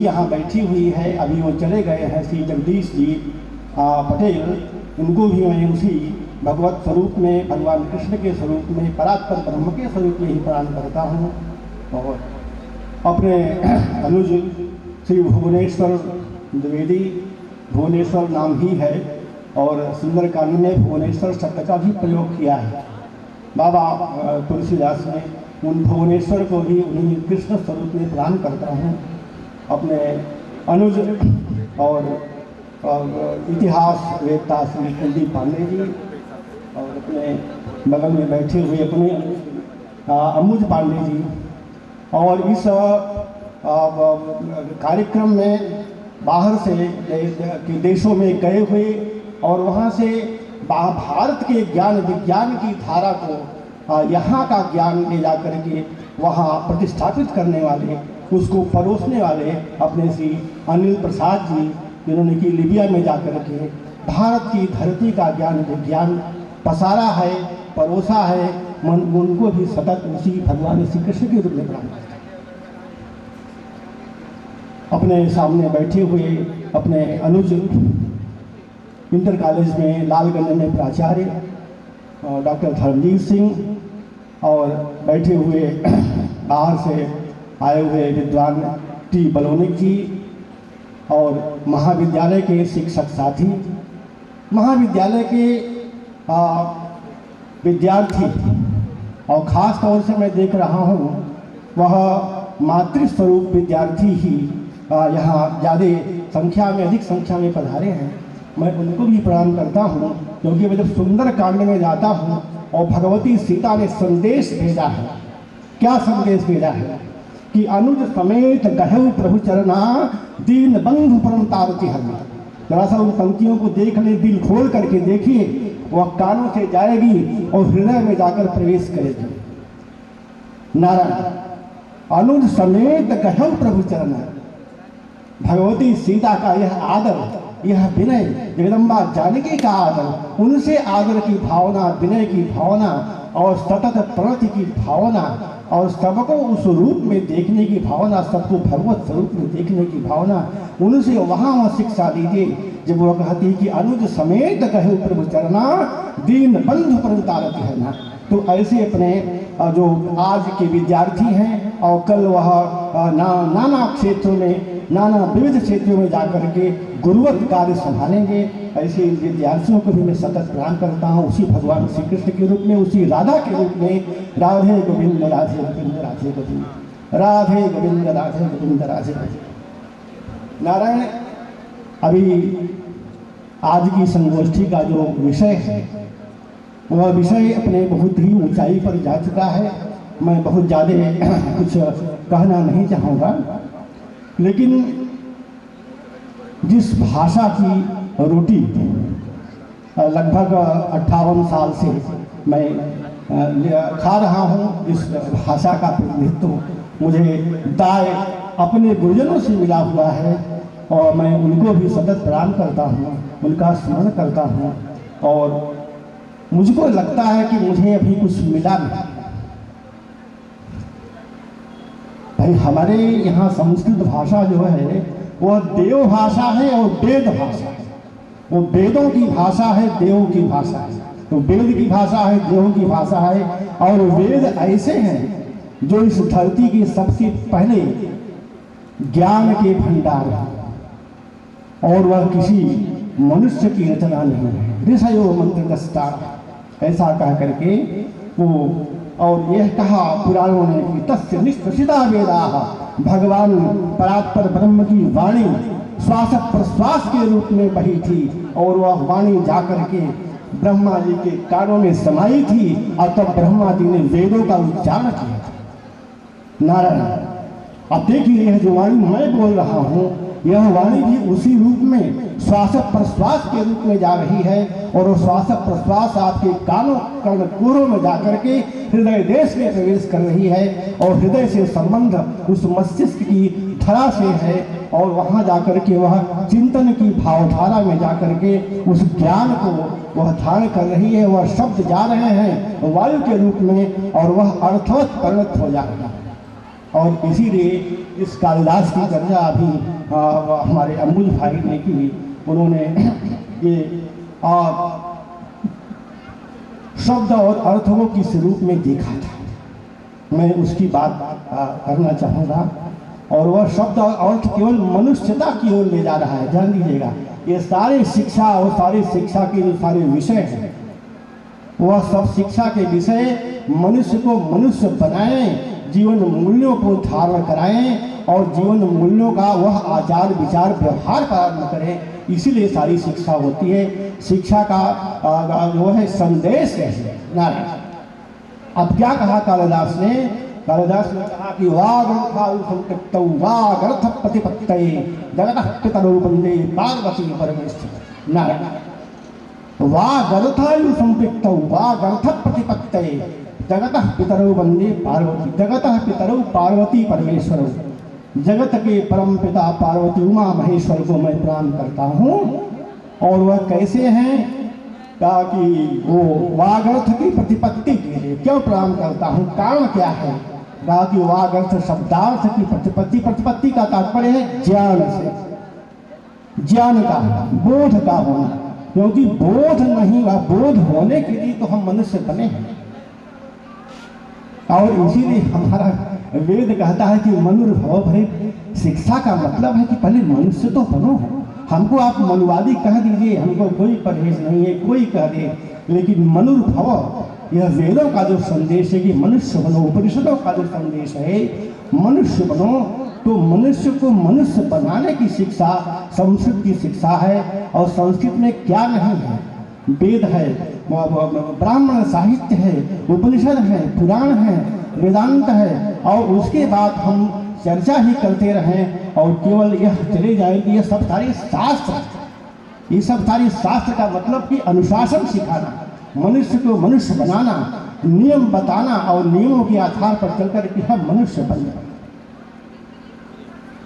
यहाँ बैठी हुई है। अभी वो चले गए हैं श्री जगदीश जी पटेल। उनको भी मैं उसी भगवत स्वरूप में, भगवान कृष्ण के स्वरूप में, परात्पर ब्रह्म के स्वरूप में ही प्रणाम करता हूँ। और अपने अनुज श्री भुवनेश्वर द्विवेदी, भुवनेश्वर नाम ही है और सुंदरकांड में भुवनेश्वर शब्द का भी प्रयोग किया है बाबा तुलसीदास ने। उन भुवनेश्वर को भी उन्हीं कृष्ण स्वरूप में प्रणाम करता हूँ। अपने अनुज और इतिहास वेदता श्री कुलदीप पांडे जी और अपने बगल में बैठे हुए अपने अमुज पांडे जी। और इस कार्यक्रम में बाहर से के देशों में गए हुए और वहाँ से भारत के ज्ञान विज्ञान की धारा को यहाँ का ज्ञान ले जा कर के वहाँ प्रतिष्ठापित करने वाले, उसको परोसने वाले अपने श्री अनिल प्रसाद जी, जिन्होंने कि लीबिया में जाकर के भारत की धरती का ज्ञान विज्ञान पसारा है, परोसा है। उनको भी सतत उसी भगवान श्री कृष्ण के रूप में प्रणाम करते हैं। अपने सामने बैठे हुए अपने अनुज इंटर कॉलेज में लालगंज में प्राचार्य डॉक्टर धर्मजीत सिंह और बैठे हुए बाहर से आए हुए विद्वान टी बलोनिक जी और महाविद्यालय के शिक्षक साथी, महाविद्यालय के विद्यार्थी, और ख़ास तौर से मैं देख रहा हूँ वह मातृस्वरूप विद्यार्थी ही यहाँ ज़्यादा संख्या में, अधिक संख्या में पधारे हैं। मैं उनको भी प्रणाम करता हूँ, क्योंकि मैं जब सुंदर कांड में जाता हूँ और भगवती सीता ने संदेश भेजा है। क्या संदेश भेजा है कि अनुज समेत गहु प्रभु चरना दीन बंधु परम तारती हरना। जरा सा उन पंक्तियों को देख ले, दिल खोल करके देखिए, वह कानों से जाएगी और हृदय में जाकर प्रवेश करेगी। नारायण अनुज समेत गहु प्रभु चरना। भगवती सीता का यह आदर, यह विनय, जगदम्बा जानकी का आदर, उनसे आदर की भावना, विनय की भावना और सतत प्रणति की भावना और सबको उस रूप में देखने की भावना, सबको भगवत स्वरूप में देखने की भावना, उनसे वहाँ शिक्षा लीजिए। जब वह कहती कि अनुज समेत कहे प्रभु चरना दीन बंधु परम तारती है ना। तो ऐसे अपने जो आज के विद्यार्थी हैं और कल वह नाना क्षेत्रों में, नाना विविध क्षेत्रों में जाकर के गुरुवत कार्य संभालेंगे, ऐसे विद्यार्थियों को भी मैं सतत प्रणाम करता हूँ उसी भगवान श्री कृष्ण के रूप में, उसी राधा के रूप में। राधे गोविंद राधे गोविंद राधे गोविंद, राधे गोविंद राधे गोविंद राधे गोविंद। नारायण, अभी आज की संगोष्ठी का जो विषय है वह विषय अपने बहुत ही ऊंचाई पर जा चुका है। मैं बहुत ज़्यादा कुछ कहना नहीं चाहूँगा, लेकिन जिस भाषा की रोटी लगभग 58 साल से मैं खा रहा हूँ, जिस भाषा का प्रतिनिधित्व मुझे दाय अपने गुरुजनों से मिला हुआ है और मैं उनको भी सतत प्रणाम करता हूँ, उनका स्मरण करता हूँ। और मुझको लगता है कि मुझे अभी कुछ मिला नहीं। भाई हमारे यहाँ संस्कृत भाषा जो है वह देव भाषा है और वेद भाषा है। वो वेदों की भाषा है, देवों की भाषा है। तो वेद की भाषा है, देवों की भाषा है। और वेद ऐसे हैं जो इस धरती के सबसे पहले ज्ञान के भंडार हैं और वह किसी मनुष्य की रचना नहीं है। ऋषयो मंत्र दस्ता, ऐसा कह करके वो, और यह कहा पुराणों ने कि तस्य निष्प्रसिदा वेदाः, भगवान परात्पर ब्रह्म की वाणी श्वास प्रश्वास के रूप में बही थी और वह वाणी जाकर के ब्रह्मा जी के कानों में समाई थी और तब ब्रह्मा जी ने वेदों का उच्चारण किया था। नारायण, अब देखिए यह जो वाणी मैं बोल रहा हूँ, यह वाणी भी उसी रूप में श्वास प्रश्वास के रूप में जा रही है और वो श्वास प्रश्वास आपके कानों कर्णपुरों में जाकर के हृदय देश में प्रवेश कर रही है और हृदय से संबंध उस मस्तिष्क की धरा से है और वहाँ जाकर के वह चिंतन की भावधारा में जाकर के उस ज्ञान को वह धारण कर रही है। वह शब्द जा रहे हैं वायु के रूप में और वह अर्थवत परिणत हो जा रहा है। और इसीलिए इस कालिदास की चर्चा अभी हमारे अमूल भाई ने की। उन्होंने ये शब्द और अर्थों को किस रूप में देखा था, मैं उसकी बात करना चाहूँगा। और वह शब्द और अर्थ केवल मनुष्यता की ओर ले जा रहा है। ध्यान दीजिएगा, ये सारे शिक्षा और सारी शिक्षा के जो सारे विषय हैं, वह सब शिक्षा के विषय मनुष्य को मनुष्य बनाएं, जीवन मूल्यों को धारण कराएं और जीवन मूल्यों का वह आचार विचार व्यवहार प्रारंभ करें। इसीलिए सारी शिक्षा होती है। शिक्षा का जो है संदेश है नारायण। अब क्या कहा कालिदास ने? कालिदास ने कहा कि वागर्थ प्रतिपत्तये जगतः पितरौ वन्दे पार्वती परमेश्वर। नारायण, वागर्थायु संपृक्तौ वागर्थ प्रतिपत्तये जगतः पितरौ वन्दे पार्वती। जगतः पितरौ पार्वती परमेश्वरौ, जगत के परम पिता पार्वती उमा महेश्वर को मैं प्रणाम करता हूँ। और वह कैसे हैं? कहा कि वो वागर्थ की प्रतिपत्ति के लिए क्यों प्रणाम करता हूँ, कारण क्या है? कहा कि वागर्थ शब्दार्थ की प्रतिपत्ति, प्रतिपत्ति का तात्पर्य है ज्ञान से, ज्ञान का, बोध का होना। क्योंकि बोध नहीं हुआ, बोध होने के लिए तो हम मनुष्य बने हैं। और इसीलिए हमारा वेद कहता है कि मनुर्भव भरे। शिक्षा का मतलब है कि पहले मनुष्य तो बनो। हमको आप मनुवादी कह दीजिए, हमको कोई परहेज नहीं है, कोई कह दे, लेकिन मनुर्भव यह वेदों का जो संदेश है कि मनुष्य बनो, उपनिषदों का जो संदेश है मनुष्य बनो, तो मनुष्य को मनुष्य बनाने की शिक्षा संस्कृत की शिक्षा है। और संस्कृत में क्या नहीं है? वेद है, ब्राह्मण साहित्य है, उपनिषद है, पुराण है, वेदांत है। और उसके बाद हम चर्चा ही करते रहें और केवल यह चले जाए कि यह सब सारे शास्त्र, ये सब सारे शास्त्र का मतलब कि अनुशासन सिखाना, मनुष्य को मनुष्य बनाना, नियम बताना और नियमों के आधार पर चलकर कि हम मनुष्य बन जाए।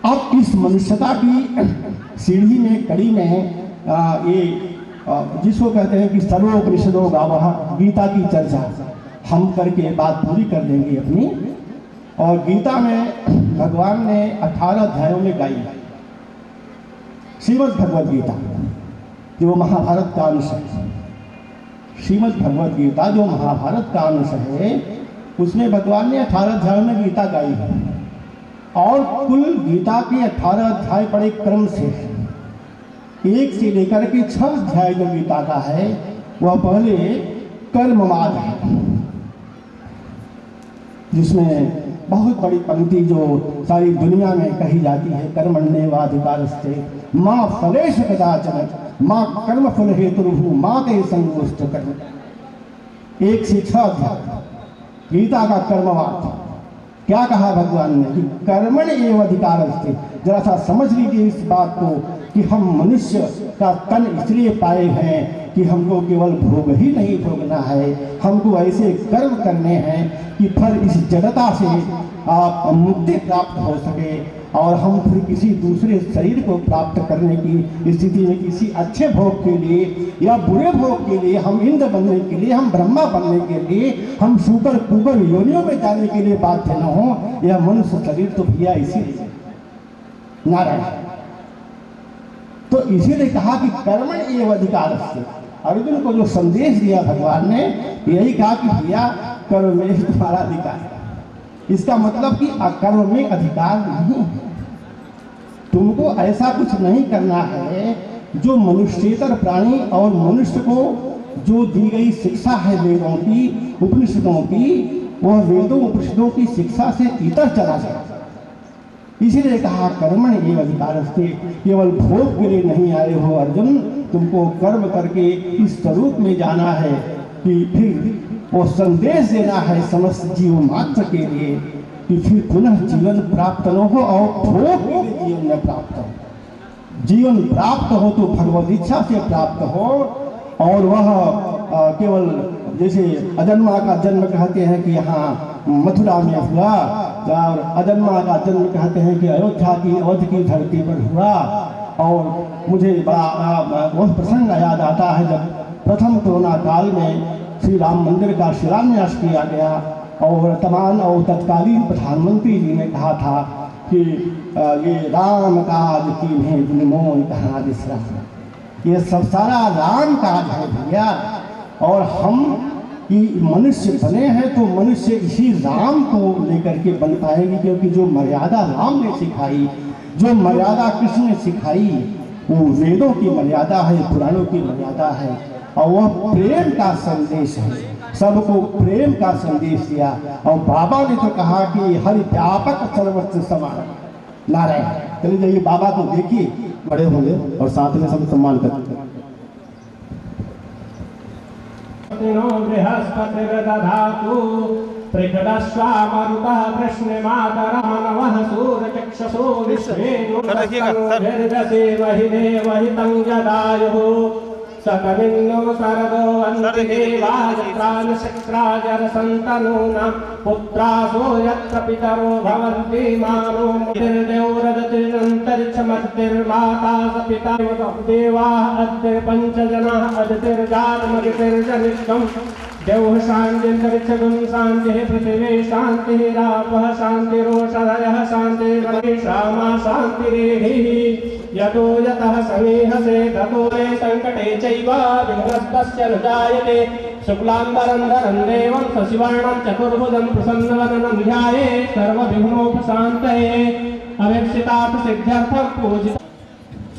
अब इस मनुष्यता की सीढ़ी में, कड़ी में ये जिसको कहते हैं कि सर्वोपनिषदों गावः, गीता की चर्चा हम करके बात पूरी कर देंगे अपनी। और गीता में भगवान ने 18 अध्यायों में गाई श्रीमद् भगवद गीता, जो महाभारत का अंश है। श्रीमद् भगवद गीता जो महाभारत का अंश है, उसमें भगवान ने 18 अध्यायों में गीता गाई है। और कुल गीता के 18 अध्याय बड़े क्रम से है। 1 से लेकर के 6 अध्याय जो गीता का है, वह पहले कर्मवाद है, जिसमें बहुत बड़ी पंक्ति जो सारी दुनिया में कही जाती है, कर्मण्येवाधिकारस्ते मां फलेषु कदाचन मां कर्म फल हेतुर्भुः मां ते संगोष्ठ कर्म। 1 से 6 अध्याय गीता का कर्मवाद। क्या कहा भगवान ने कि कर्मण एव अधिकारस्ते। जरा सा समझ लीजिए इस बात को कि हम मनुष्य का तन इसलिए पाए हैं कि हमको केवल भोग ही नहीं भोगना है, हमको ऐसे कर्म करने हैं कि फिर इस जड़ता से आप मुक्ति प्राप्त हो सके और हम फिर किसी दूसरे शरीर को प्राप्त करने की स्थिति में किसी अच्छे भोग के लिए या बुरे भोग के लिए, हम इंद्र बनने के लिए, हम ब्रह्मा बनने के लिए, हम सुपर कुबर योनियों में जाने के लिए बाध्य न हो। यह मनुष्य शरीर तो भैया इसीलिए नारायण। तो इसीलिए कहा कि कर्मण एव अधिकारस्ते। अर्जुन को जो संदेश दिया भगवान ने, यही कहा कि भैया कर्म में ही तुम्हारा अधिकार है। इसका मतलब कि अकर्म में अधिकार नहीं है। तुमको ऐसा कुछ नहीं करना है जो मनुष्येतर प्राणी और मनुष्य को जो दी गई शिक्षा है वेदों की, उपनिषदों की, वह वेदों उपनिषदों की शिक्षा से इतर चला जाए। इसीलिए कहा कर्मण एव अधिकारस्ते। केवल भोग के लिए नहीं आए हो अर्जुन, तुमको कर्म करके इस स्वरूप में जाना है कि फिर वो संदेश देना है समस्त जीव मात्र के लिए कि फिर पुनः जीवन प्राप्त न हो और भोग के लिए जीवन न प्राप्त हो। जीवन प्राप्त हो तो भगवद इच्छा से प्राप्त हो। और वह केवल जैसे अजन्मा का जन्म कहते हैं कि यहाँ मथुरा में हुआ, और अजन्मा का जन्म कहते हैं कि अयोध्या की अवध की धरती पर हुआ। और मुझे बड़ा वह प्रसंग याद आता है जब प्रथम कोरोना काल में श्री राम मंदिर का शिलान्यास किया गया और वर्तमान और तत्कालीन प्रधानमंत्री जी ने कहा था कि ये राम काज कीन्हे दिन मोह कहाँ बिसरा, ये सब सारा राम काज है भैया। और हम कि मनुष्य बने हैं तो मनुष्य इसी राम को लेकर के बन पाएंगे, क्योंकि जो मर्यादा राम ने सिखाई, जो मर्यादा कृष्ण ने सिखाई, वो वेदों की मर्यादा है, पुराणों की मर्यादा है, और वह प्रेम का संदेश है, सबको प्रेम का संदेश दिया। और बाबा ने तो कहा कि हरि व्यापक सर्वत्र समान नारायण। चलिए जाइए बाबा को देखिए, बड़े होंगे और साथ में सब सम्मान करते हैं। बृहस्पतिर्दधातु प्रकटस्वामरुतः कृष्णमातरमनवः सूर्यचक्षुषो विश्वेनुर्दसेवहि देवहितं यदायुः सकमिन्नो शरदो वन्देवायत्रानशक्राजरसन्तनूनां पुत्रासो यत्र पितरो भवन्ति मानो मुदिर्देवरदतिरन्तरिक्षमतिर्माता स पिता देवाः अद्य पञ्चजनाः अदितिर्जातमदितिर्जनिष्ठम् देवः शान्तिर्गच्छगुं शान्तिः पृथिवी शान्तिः रापः शान्तिरोषधयः शान्तिर्गणेशामा शान्तिरेधिः यतो यतः समीहसे ततो मे सङ्कटे चैव विघ्नस्तस्य न जायते शुक्लाम्बरं धरं देवं सशिवर्णं चतुर्भुजं प्रसन्नवदनं ध्यायेत् सर्वविघ्नोपशान्तये अवेक्षितार्थसिद्ध्यर्थं पूजित।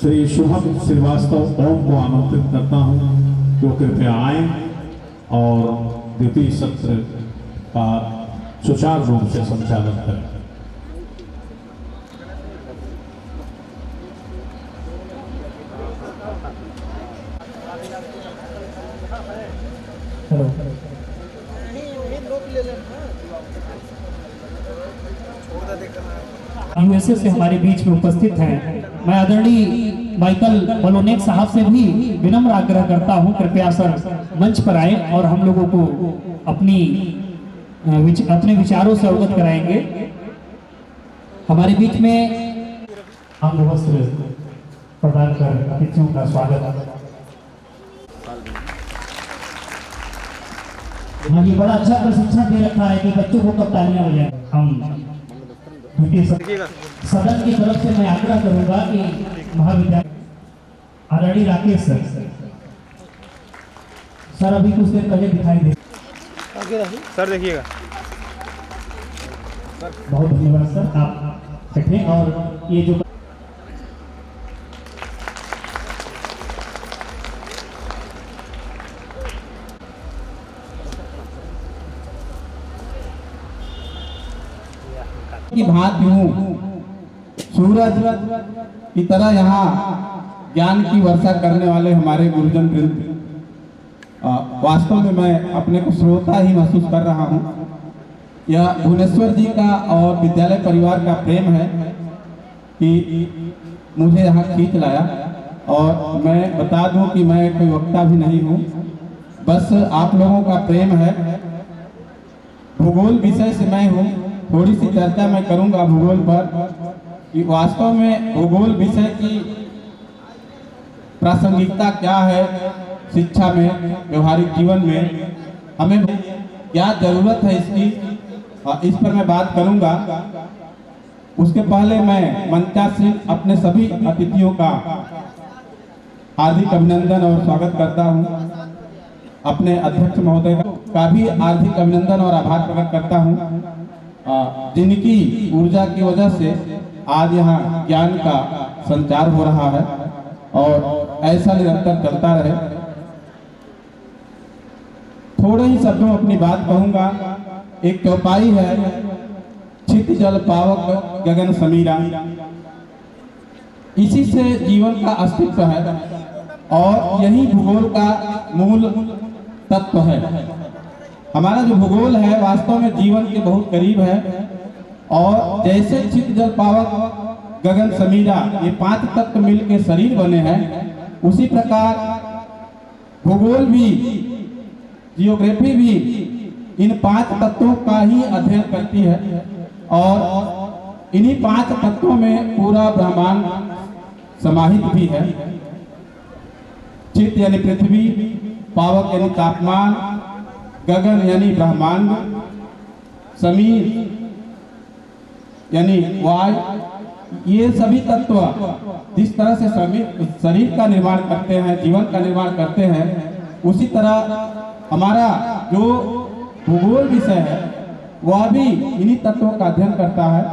श्री शुभम श्रीवास्तव ओम को आमंत्रित करता हूँ जो कृपया आए और द्वितीय सत्र का सुचारू रूप से संचालन करें। यूएसए से हमारे बीच में उपस्थित हैं। मैं आदरणीय माइकल बलोनेक साहब से भी विनम्र आग्रह करता हूं, कृपया सर मंच पर आए और हम लोगों को अपने विचारों से अवगत कराएंगे। हमारे बीच में अंग वस्त्र प्रदान कर अतिथियों का स्वागत। हाँ, ये बड़ा अच्छा प्रशिक्षण दे रखा है कि बच्चों को कब तालियां बजाएं। हम सदन की तरफ से मैं आग्रह करूंगा कि महाविद्यालय आदरणीय राकेश सर अभी कुछ देर पहले दिखाई दे। सर देखिएगा। बहुत धन्यवाद सर, आप बैठे। और ये जो की भांति हूँ, सूरज की तरह यहाँ ज्ञान की वर्षा करने वाले हमारे गुरुजन वृंद, वास्तव में मैं अपने को श्रोता ही महसूस कर रहा हूँ। यह भुवनेश्वर जी का और विद्यालय परिवार का प्रेम है कि मुझे यहाँ खींच लाया। और मैं बता दूं कि मैं कोई वक्ता भी नहीं हूँ, बस आप लोगों का प्रेम है। भूगोल विषय से मैं हूँ, थोड़ी सी चर्चा मैं करूंगा भूगोल पर कि वास्तव में भूगोल विषय की प्रासंगिकता क्या है शिक्षा में, व्यवहारिक जीवन में, हमें क्या जरूरत है इसकी, इस पर मैं बात करूंगा। उसके पहले मैं मंचासीन अपने सभी अतिथियों का हार्दिक अभिनंदन और स्वागत करता हूं। अपने अध्यक्ष महोदय का भी हार्दिक अभिनंदन और आभार प्रकट करता हूं, जिनकी ऊर्जा की वजह से आज यहाँ ज्ञान का संचार हो रहा है और ऐसा निरंतर चलता रहे। थोड़े ही शब्दों में अपनी बात कहूंगा। एक चौपाई है, छित जल पावक गगन समीरा, इसी से जीवन का अस्तित्व है और यही भूगोल का मूल तत्व है। हमारा जो भूगोल है वास्तव में जीवन के बहुत करीब है और जैसे चित जल पावक गगन समीरा ये 5 तत्व मिलकर शरीर बने हैं, उसी प्रकार भूगोल भी, जियोग्राफी भी इन 5 तत्वों का ही अध्ययन करती है और इन्हीं 5 तत्वों में पूरा ब्रह्मांड समाहित भी है। चित यानी पृथ्वी, पावक यानी तापमान, गगन यानी ब्रह्मांड समीर यानी वायु, ये सभी तत्व जिस तरह से शरीर का निर्माण करते हैं, जीवन का निर्माण करते हैं, उसी तरह हमारा जो भूगोल विषय है वह भी इन्हीं तत्वों का अध्ययन करता है।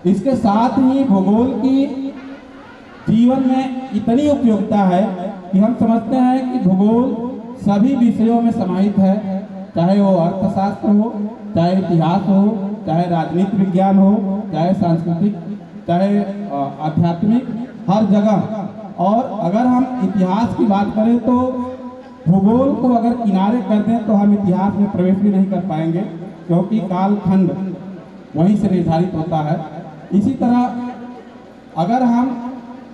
इसके साथ ही भूगोल की जीवन में इतनी उपयोगिता है कि हम समझते हैं कि भूगोल सभी विषयों में समाहित है, चाहे वो अर्थशास्त्र हो, चाहे इतिहास हो, चाहे राजनीति विज्ञान हो, चाहे सांस्कृतिक, चाहे आध्यात्मिक, हर जगह। और अगर हम इतिहास की बात करें तो भूगोल को अगर किनारे कर दें तो हम इतिहास में प्रवेश भी नहीं कर पाएंगे, क्योंकि कालखंड वहीं से निर्धारित होता है। इसी तरह अगर हम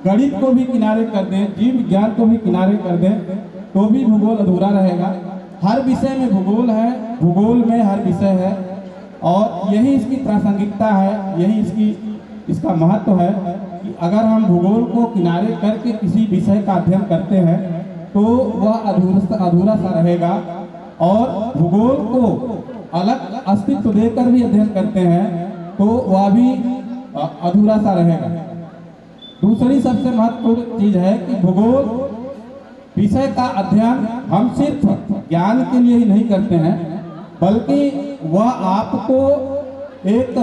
गणित को भी किनारे कर दें, जीव विज्ञान को भी किनारे कर दें, तो भी भूगोल अधूरा रहेगा। हर विषय में भूगोल है, भूगोल में हर विषय है, और यही इसकी प्रासंगिकता है, यही इसका महत्व है कि अगर हम भूगोल को किनारे करके किसी विषय का अध्ययन करते हैं तो वह अधूरा सा रहेगा, और भूगोल को अलग अस्तित्व देकर भी अध्ययन करते हैं तो वह भी अधूरा सा रहेगा। दूसरी सबसे महत्वपूर्ण चीज है कि भूगोल विषय का अध्ययन हम सिर्फ ज्ञान के लिए ही नहीं करते हैं, बल्कि वह आपको एक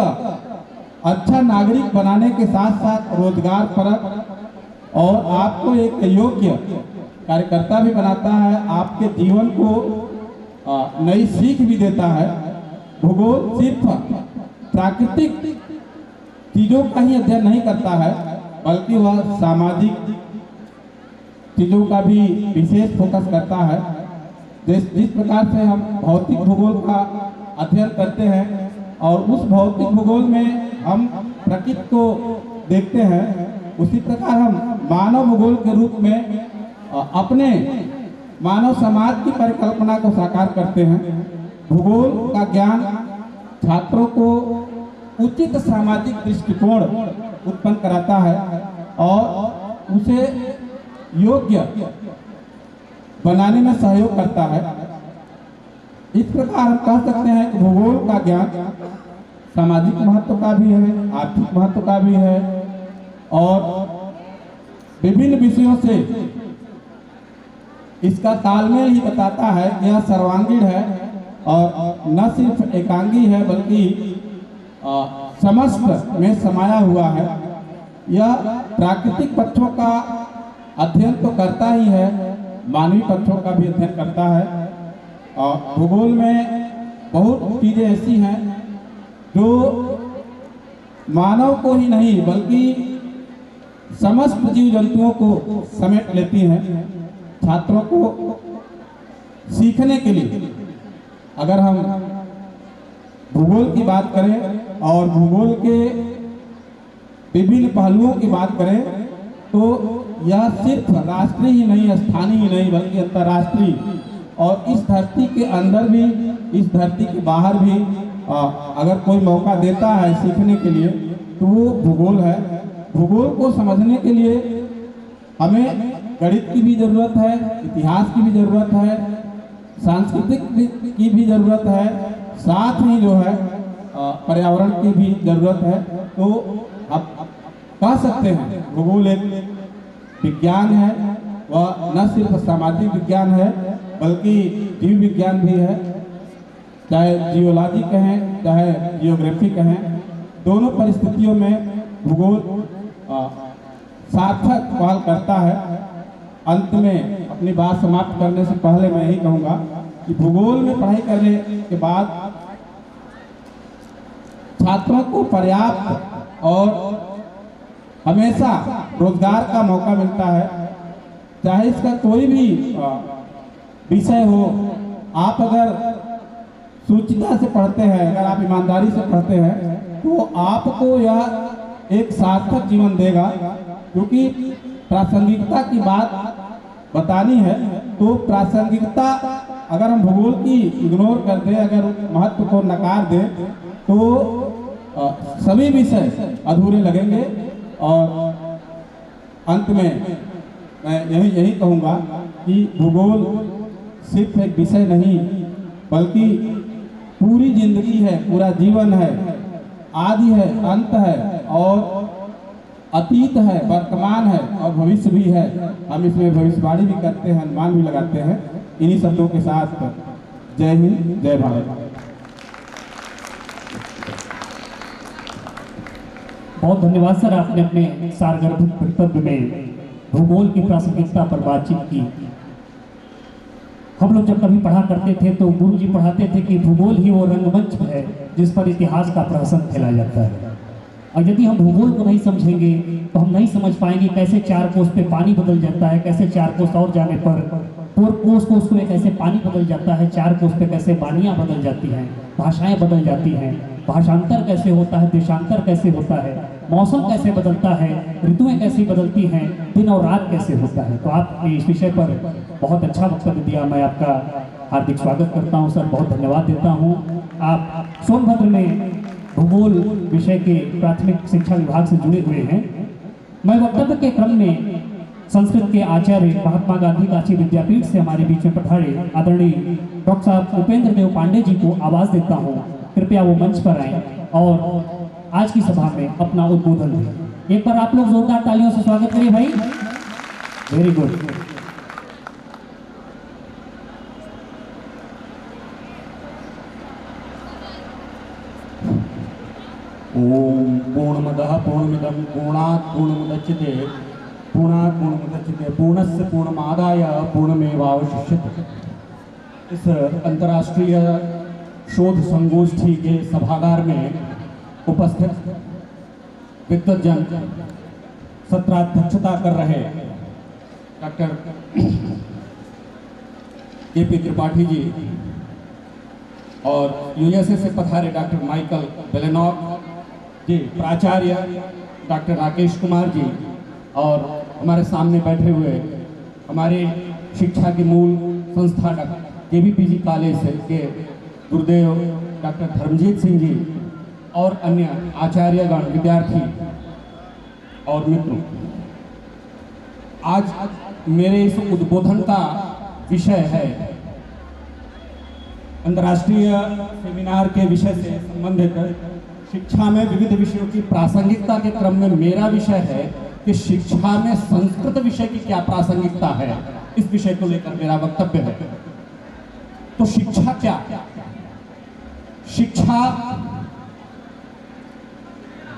अच्छा नागरिक बनाने के साथ साथ रोजगार परक और आपको एक योग्य कार्यकर्ता भी बनाता है, आपके जीवन को नई सीख भी देता है। भूगोल सिर्फ प्राकृतिक चीजों का ही अध्ययन नहीं करता है, बल्कि वह सामाजिक चीजों का भी विशेष फोकस करता है। जिस प्रकार से हम भौतिक भूगोल का अध्ययन करते हैं और उस भौतिक भूगोल में हम प्रकृति को देखते हैं, उसी प्रकार हम मानव भूगोल के रूप में अपने मानव समाज की परिकल्पना को साकार करते हैं। भूगोल का ज्ञान छात्रों को उचित सामाजिक दृष्टिकोण उत्पन्न कराता है और उसे योग्य बनाने में सहयोग करता है। इस प्रकार हम कह सकते हैं कि भूगोल का ज्ञान सामाजिक महत्व का भी है, आर्थिक महत्व का भी है, और विभिन्न विषयों से इसका तालमेल ही बताता है कि यह सर्वांगीण है और न सिर्फ एकांगी है बल्कि समस्त में समाया हुआ है। यह प्राकृतिक पक्षों का अध्ययन तो करता ही है, मानवीय पक्षों का भी अध्ययन करता है। और भूगोल में बहुत चीजें ऐसी हैं जो मानव को ही नहीं बल्कि समस्त जीव जंतुओं को समेट लेती हैं। छात्रों को सीखने के लिए अगर हम भूगोल की बात करें और भूगोल के विभिन्न पहलुओं की बात करें तो यह सिर्फ राष्ट्रीय ही नहीं, स्थानीय ही नहीं, बल्कि अंतर्राष्ट्रीय और इस धरती के अंदर भी, इस धरती के बाहर भी अगर कोई मौका देता है सीखने के लिए तो वो भूगोल है। भूगोल को समझने के लिए हमें गणित की भी जरूरत है, इतिहास की भी जरूरत है, सांस्कृतिक की भी जरूरत है, साथ ही जो है पर्यावरण की भी जरूरत है। तो आप कह सकते हैं भूगोल एक विज्ञान है, वह न सिर्फ सामाजिक विज्ञान है बल्कि जीव विज्ञान भी है। चाहे जियोलॉजी कहें चाहे जियोग्राफी कहें, दोनों परिस्थितियों में भूगोल सार्थक पहल करता है। अंत में अपनी बात समाप्त करने से पहले मैं यही कहूँगा कि भूगोल में पढ़ाई करने के बाद छात्रों को पर्याप्त और हमेशा रोजगार का मौका मिलता है, चाहे इसका कोई भी विषय हो। आप अगर सूचिता से पढ़ते हैं, अगर आप ईमानदारी से पढ़ते हैं तो आपको यह एक सार्थक जीवन देगा, क्योंकि प्रासंगिकता की बात बतानी है तो प्रासंगिकता अगर हम भूगोल की इग्नोर कर दें, अगर महत्व को नकार दें तो सभी विषय अधूरे लगेंगे। और अंत में मैं यही कहूँगा कि भूगोल सिर्फ एक विषय नहीं बल्कि पूरी जिंदगी है, पूरा जीवन है, आदि है, अंत है और अतीत है, वर्तमान है और भविष्य भी है। हम इसमें भविष्यवाणी भी करते हैं, अनुमान भी लगाते हैं। इन्हीं शब्दों के साथ जय हिंद, जय भारत। बहुत धन्यवाद सर, आपने अपने सारगर्भित वक्तव्य में भूगोल की प्रासंगिकता पर बातचीत की। हम लोग जब कभी पढ़ा करते थे तो गुरु जी पढ़ाते थे कि भूगोल ही वो रंगमंच है जिस पर इतिहास का प्रहसन खेला जाता है। और यदि हम भूगोल को नहीं समझेंगे तो हम नहीं समझ पाएंगे कैसे 4 कोस पे पानी बदल जाता है, कैसे 4 कोस और जाने पर 4 कोस में कैसे पानी बदल जाता है, 4 कोस पे कैसे वानियाँ बदल जाती हैं, भाषाएं बदल जाती हैं, भाषांतर कैसे होता है, देशांतर कैसे होता है, मौसम कैसे बदलता है, ऋतुएं कैसे बदलती हैं, दिन और रात कैसे होता है। तो आपने इस विषय पर बहुत अच्छा वक्तव्य दिया, मैं आपका हार्दिक स्वागत करता हूं सर, बहुत धन्यवाद देता हूं। आप सोनभद्र में भूगोल विषय के प्राथमिक शिक्षा विभाग से जुड़े हुए हैं। मैं वक्तव्य के क्रम में संस्कृत के आचार्य महात्मा गांधी काशी विद्यापीठ से हमारे बीच में पधारे आदरणीय डॉक्टर साहब उपेंद्र देव पांडे जी को आवाज देता हूँ, कृपया वो मंच पर आए और आज की सभा में अपना उद्बोधन दें। एक बार आप लोग जोरदार तालियों से स्वागत करिए भाई। Very good. ओम पूर्णमदः पूर्णमिदं पूर्णात् पूर्णमुदच्यते पूर्णात् पूर्णमुदच्यते पूर्णस्य पूर्णमादाय पूर्णमेवावशिष्यते। इस अंतर्राष्ट्रीय शोध संगोष्ठी के सभागार में उपस्थित विद्वज्जन सत्राध्यक्षता कर रहे डॉक्टर के.पी. त्रिपाठी जी और यूएसए से पधारे डॉक्टर माइकल बेलेनॉक जी, प्राचार्य डॉक्टर राकेश कुमार जी और हमारे सामने बैठे हुए हमारे शिक्षा की मूल संस्था के.वी.पी.जी. कॉलेज से के गुरुदेव डॉक्टर धर्मजीत सिंह जी और अन्य आचार्यगण, विद्यार्थी और मित्रों, आज मेरे इस उद्बोधन का विषय है अंतर्राष्ट्रीय सेमिनार के विषय से संबंधित शिक्षा में विविध विषयों की प्रासंगिकता के क्रम में मेरा विषय है कि शिक्षा में संस्कृत विषय की क्या प्रासंगिकता है। इस विषय को लेकर मेरा वक्तव्य है। तो शिक्षा क्या? शिक्षा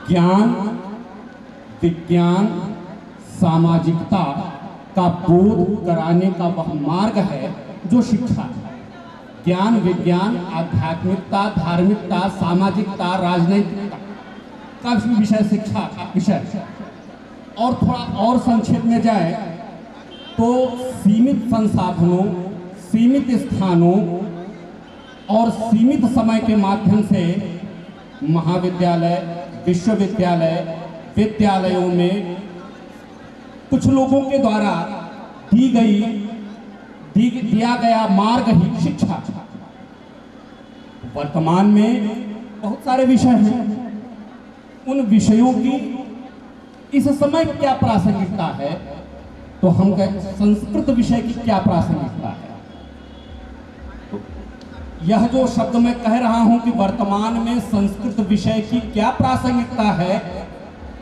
ज्ञान, विज्ञान, सामाजिकता का बोध कराने का वह मार्ग है जो शिक्षा है। ज्ञान, विज्ञान, आध्यात्मिकता, धार्मिकता, सामाजिकता, राजनैतिकता का विषय शिक्षा का विषय। और थोड़ा और संक्षेप में जाए तो सीमित संसाधनों, सीमित स्थानों और सीमित समय के माध्यम से महाविद्यालय, विश्वविद्यालय, विद्यालयों में कुछ लोगों के द्वारा दिया गया मार्ग ही शिक्षा। वर्तमान में बहुत सारे विषय हैं, उन विषयों की इस समय क्या प्रासंगिकता है? तो हम कहें संस्कृत विषय की क्या प्रासंगिकता है। तो यह जो शब्द मैं कह रहा हूं कि वर्तमान में संस्कृत विषय की क्या प्रासंगिकता है,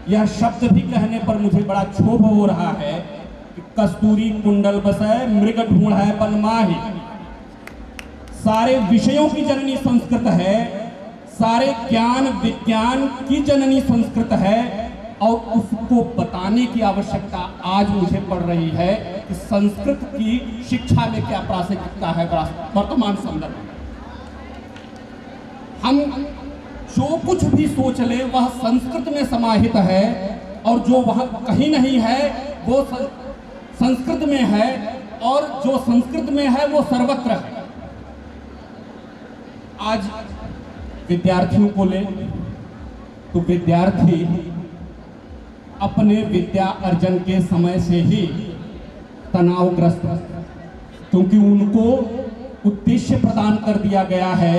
यह शब्द भी कहने पर मुझे बड़ा क्षोभ हो रहा है। कस्तूरी कुंडल बसै मृग ढूंढ है बन माही। सारे विषयों की जननी संस्कृत है, सारे ज्ञान विज्ञान की जननी संस्कृत है और उसको बताने की आवश्यकता आज मुझे पड़ रही है कि संस्कृत की शिक्षा में क्या प्रासंगिकता है वर्तमान संदर्भ में। हम जो कुछ भी सोच ले वह संस्कृत में समाहित है और जो वह कहीं नहीं है वो संस्कृत में है और जो संस्कृत में है वो सर्वत्र है। आज विद्यार्थियों को ले तो विद्यार्थी अपने विद्या अर्जन के समय से ही तनावग्रस्त, क्योंकि उनको उद्देश्य प्रदान कर दिया गया है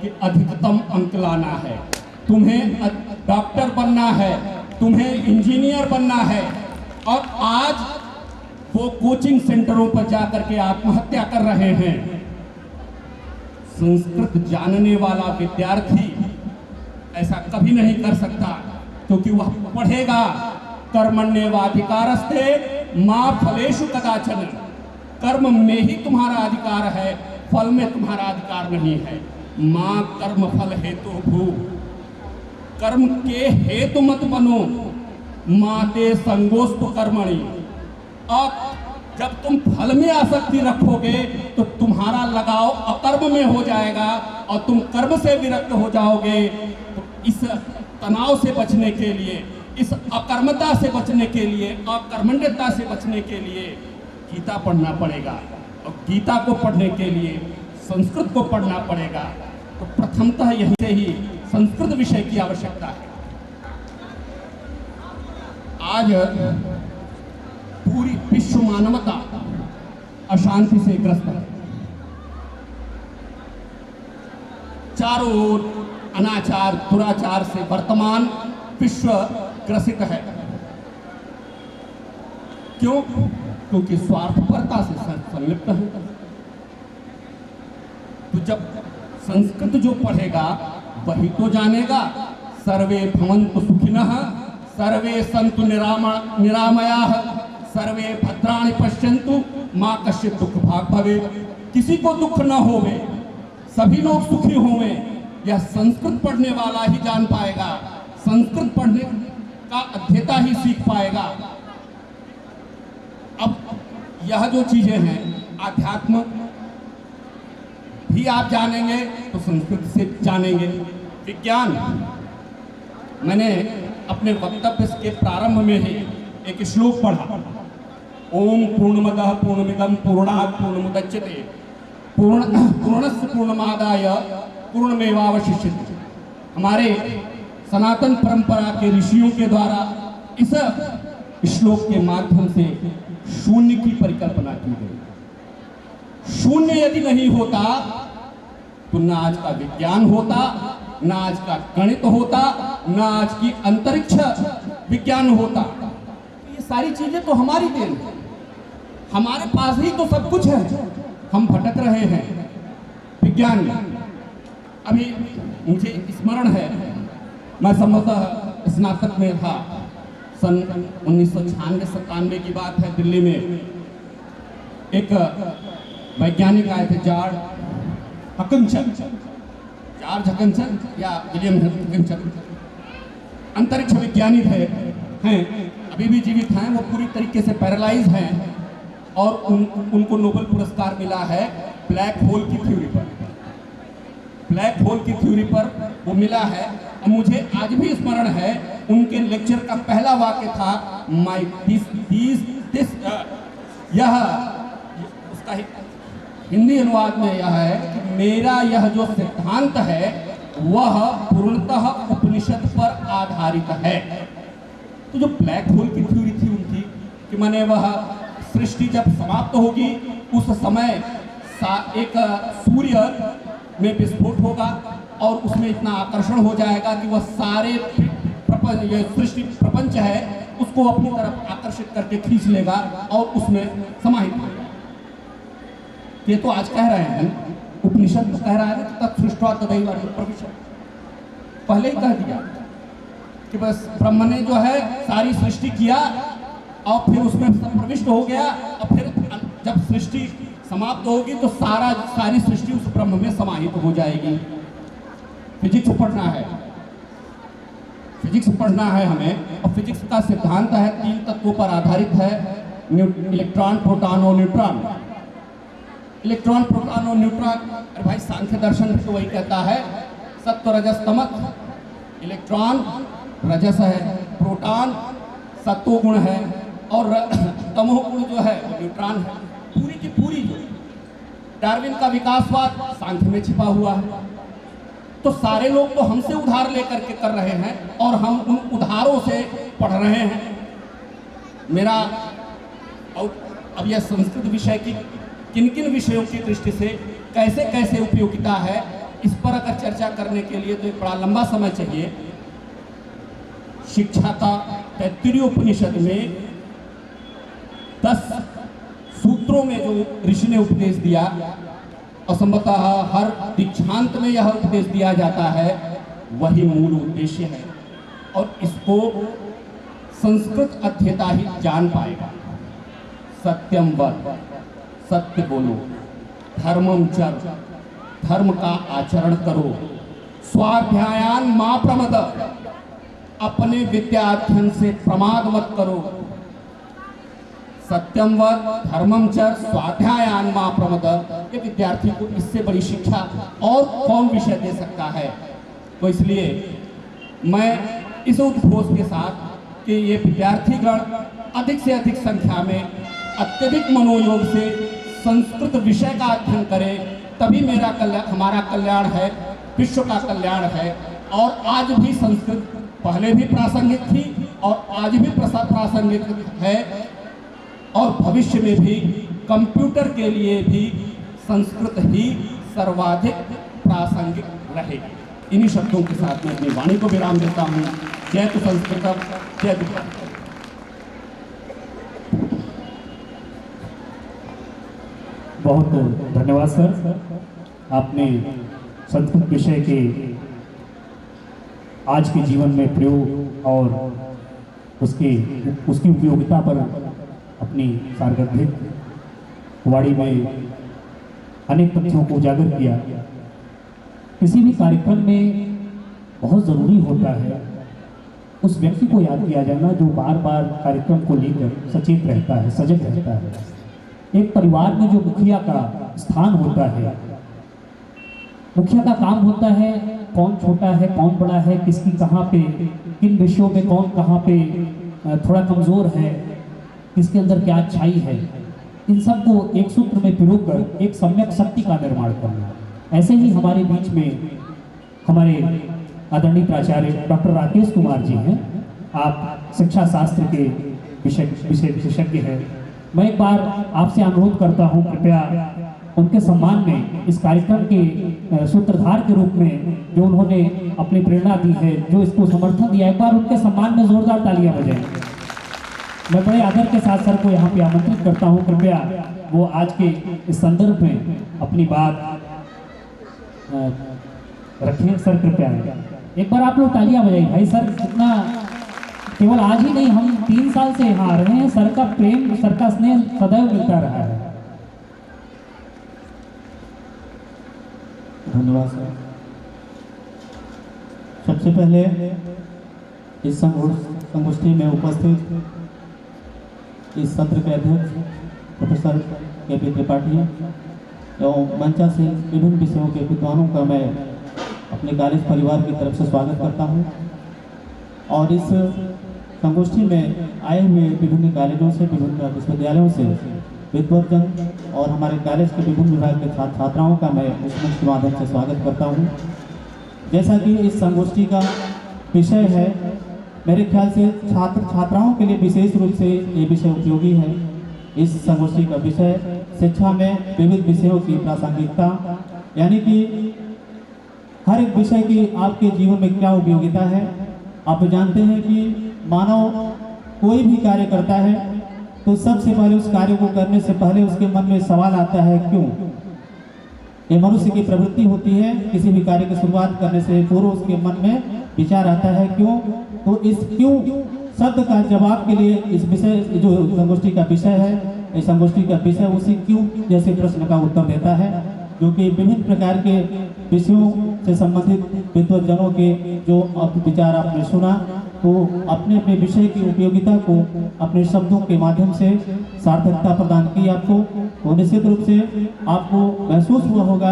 कि अधिकतम अंक लाना है, तुम्हें डॉक्टर बनना है, तुम्हें इंजीनियर बनना है। और आज वो कोचिंग सेंटरों पर जाकर के आत्महत्या कर रहे हैं। संस्कृत जानने वाला विद्यार्थी ऐसा कभी नहीं कर सकता, क्योंकि वह पढ़ेगा कर्मण्येवाधिकारस्ते मां फलेषु कदाचन, कर्म में ही तुम्हारा अधिकार है, फल में तुम्हारा अधिकार नहीं है। मां कर्म फल हेतु भू, कर्म के हेतु मत बनो, माते संगोस्तु कर्मणि। और जब तुम फल में आसक्ति रखोगे तो तुम्हारा लगाव अकर्म में हो जाएगा और तुम कर्म से विरक्त हो जाओगे। तो इस तनाव से बचने के लिए, इस अकर्मता से बचने के लिए, अकर्मण्यता से बचने के लिए गीता पढ़ना पड़ेगा। और गीता को पढ़ने के लिए संस्कृत को पढ़ना पड़ेगा। तो प्रथमतः यहीं से ही संस्कृत विषय की आवश्यकता है। आज पूरी विश्व मानवता अशांति से ग्रस्त है। चारों ओर अनाचार दुराचार से वर्तमान विश्व ग्रसित है। क्यों? क्योंकि स्वार्थपरता से संलिप्त है। तो जब संस्कृत जो पढ़ेगा वही तो जानेगा। सर्वे भवन्तु सुखिनः, सर्वे सन्तु निरामयाः, सर्वे भद्राणि पश्यन्तु मां कश्चित् दुःख भाग् भवेत्। किसी को दुख न होवे, सभी लोग सुखी होवे, यह संस्कृत पढ़ने वाला ही जान पाएगा। संस्कृत पढ़ने का अध्येता ही सीख पाएगा। अब यह जो चीजें हैं, आध्यात्म भी आप जानेंगे तो संस्कृत से जानेंगे। विज्ञान, मैंने अपने वक्तव्य के प्रारंभ में ही एक श्लोक पढ़ा, ओम पूर्णमदः पूर्णमिदं पूर्णात् पूर्णमुदच्यते पूर्णस्य पूर्णमादाय पूर्णमेवावशिष्यते। हमारे सनातन परंपरा के ऋषियों के द्वारा इस श्लोक के माध्यम से शून्य की परिकल्पना की गई। शून्य यदि नहीं होता तो ना आज का विज्ञान होता, ना आज का गणित होता, ना आज की अंतरिक्ष विज्ञान होता। ये सारी चीजें तो हमारी देन है, हमारे पास ही तो सब कुछ है, हम भटक रहे हैं विज्ञान में। अभी मुझे स्मरण है, मैं संभवतः स्नातक में था, सन 1996-97 की बात है। दिल्ली में एक वैज्ञानिक आए थे, जॉर्ज हकिंसन या विलियम हकिंसन, अंतरिक्ष विज्ञानी थे, हैं, अभी भी जीवित हैं। वो पूरी तरीके से पैरालाइज हैं और उनको नोबेल पुरस्कार मिला है ब्लैक होल की थ्योरी पर। ब्लैक होल की थ्योरी पर वो मिला है। और मुझे आज भी स्मरण है, उनके लेक्चर का पहला वाक्य था, माय दिस यह, उसका हिंदी अनुवाद में यह है कि मेरा यह जो सिद्धांत है वह पूर्णतः उपनिषद पर आधारित है। तो जो ब्लैक होल की थ्योरी थी उनकी, कि माने वह सृष्टि जब समाप्त होगी उस समय एक सूर्य में विस्फोट होगा और उसमें इतना आकर्षण हो जाएगा कि वह सारे सृष्टि प्रपंच है उसको अपनी तरफ आकर्षित करके खींच लेगा और उसमें समाहित होगा। ये तो आज कह रहे हैं, उपनिषद तो कह रहा है ना, तत् सृष्ट्वा तदैव प्रविशत्, पहले ही कह दिया कि बस ब्रह्म ने जो है सारी सृष्टि किया और फिर उसमें प्रविष्ट हो गया और फिर जब सृष्टि समाप्त होगी तो सारी सृष्टि उस ब्रह्म में समाहित हो जाएगी। फिजिक्स पढ़ना है, फिजिक्स पढ़ना है हमें। और फिजिक्स का सिद्धांत है 3 तत्वों पर आधारित है, इलेक्ट्रॉन, प्रोटॉन और न्यूट्रॉन। इलेक्ट्रॉन, प्रोटॉन और न्यूट्रॉन, अरे भाई सांख्य दर्शन भी तो वही कहता है, सत्व रजस तमस। इलेक्ट्रॉन रजस है, प्रोटॉन सत्व गुण है और तमो गुण जो है वो न्यूट्रॉन है। पूरी की पूरी जो डार्विन का विकासवाद सांख्य में छिपा हुआ है। तो सारे लोग तो हमसे उधार लेकर के कर रहे हैं और हम उन उधारों से पढ़ रहे हैं। मेरा और अब यह संस्कृत विषय की किन किन विषयों की दृष्टि से कैसे कैसे उपयोगिता है, इस पर अगर चर्चा करने के लिए तो एक बड़ा लंबा समय चाहिए। शिक्षा का तैत्तिरीय उपनिषद में 10 सूत्रों में जो ऋषि ने उपदेश दिया और संभवतः हर दीक्षांत में यह उपदेश दिया जाता है, वही मूल उद्देश्य है। और इसको संस्कृत अध्येता ही जान पाएगा। सत्यम वद, सत्य बोलो, धर्मम चर, धर्म का आचरण करो, स्वाध्यायान मा प्रमद, अपने विद्यार्थी से प्रमाद मत करो। सत्यम वद, धर्मम चर, स्वाध्यायान मा प्रमद, ये विद्यार्थी को इससे बड़ी शिक्षा और कौन विषय दे सकता है। तो इसलिए मैं इस उद्घोष के साथ कि ये विद्यार्थीगण अधिक से अधिक संख्या में अत्यधिक मनोयोग से संस्कृत विषय का अध्ययन करें, तभी मेरा कल्याण, हमारा कल्याण है, विश्व का कल्याण है। और आज भी संस्कृत पहले भी प्रासंगिक थी और आज भी प्रासंगिक है, और भविष्य में भी कंप्यूटर के लिए भी संस्कृत ही सर्वाधिक प्रासंगिक रहेगी। इन्हीं शब्दों के साथ मैं अपनी वाणी को विराम देता हूँ। जय तो संस्कृत, जय तो। बहुत धन्यवाद सर, आपने संस्कृत विषय के आज के जीवन में प्रयोग और उसकी उपयोगिता पर अपनी सार्वधिक वाणी में अनेक तथ्यों को उजागर किया। किसी भी कार्यक्रम में बहुत ज़रूरी होता है उस व्यक्ति को याद किया जाना जो बार बार कार्यक्रम को लेकर सचेत रहता है, सजग रहता है। एक परिवार में जो मुखिया का स्थान होता है, मुखिया का काम होता है कौन छोटा है कौन बड़ा है, किसकी कहाँ पे, किन विषयों में कौन कहाँ पे थोड़ा कमज़ोर है, किसके अंदर क्या अच्छाई है, इन सब को एक सूत्र में पिरोकर एक सम्यक शक्ति का निर्माण करना। ऐसे ही हमारे बीच में हमारे आदरणीय प्राचार्य डॉक्टर राकेश कुमार जी हैं। आप शिक्षा शास्त्र के विशेषज्ञ हैं। मैं एक बार आपसे अनुरोध करता हूं, कृपया उनके सम्मान में इस कार्यक्रम के सूत्रधार के रूप में जो उन्होंने अपनी प्रेरणा दी है, जो इसको समर्थन दिया, एक बार उनके सम्मान में जोरदार तालियां बजाएं। मैं बड़े आदर के साथ सर को यहाँ पे आमंत्रित करता हूँ, कृपया वो आज के इस संदर्भ में अपनी बात रखें। सर कृपया एक बार आप लोग तालियां बजाइए भाई। सर इतना केवल आज ही नहीं, हम 3 साल से यहाँ आ रहे हैं, सर का प्रेम, सर का स्नेह सदैव मिलता रहा है। धन्यवाद सर। सबसे पहले इस संगोष्ठी में उपस्थित इस सत्र के अध्यक्ष प्रोफेसर के.पी. त्रिपाठी एवं मंचा से विभिन्न विषयों के विद्वानों का मैं अपने कॉलेज परिवार की तरफ से स्वागत करता हूं। और इस संगोष्ठी में आए हुए विभिन्न कॉलेजों से, विभिन्न विश्वविद्यालयों से विद्वजन और हमारे कॉलेज के विभिन्न विभाग के छात्र छात्राओं का मैं इस मंच के माध्यम से स्वागत करता हूं। जैसा कि इस संगोष्ठी का विषय है, मेरे ख्याल से छात्र छात्राओं के लिए विशेष रूप से ये विषय उपयोगी है। इस संगोष्ठी का विषय शिक्षा में विविध विषयों की प्रासंगिकता, यानी कि हर एक विषय की आपके जीवन में क्या उपयोगिता है। आप जानते हैं कि मानव कोई भी कार्य करता है तो सबसे पहले उस कार्य को करने से पहले उसके मन में सवाल आता है क्यों। ये मनुष्य की प्रवृत्ति होती है, किसी भी कार्य की शुरुआत करने से पूर्व उसके मन में विचार आता है क्यों। तो इस क्यों शब्द का जवाब के लिए इस विषय जो संगोष्ठी का विषय है, इस संगोष्ठी का विषय उसी क्यों जैसे प्रश्न का उत्तर देता है, जो कि विभिन्न प्रकार के विषयों से संबंधित विद्वजनों के जो विचार आपने सुना, तो अपने अपने विषय की उपयोगिता को अपने शब्दों के माध्यम से सार्थकता प्रदान की आपको। तो निश्चित रूप से आपको महसूस हुआ होगा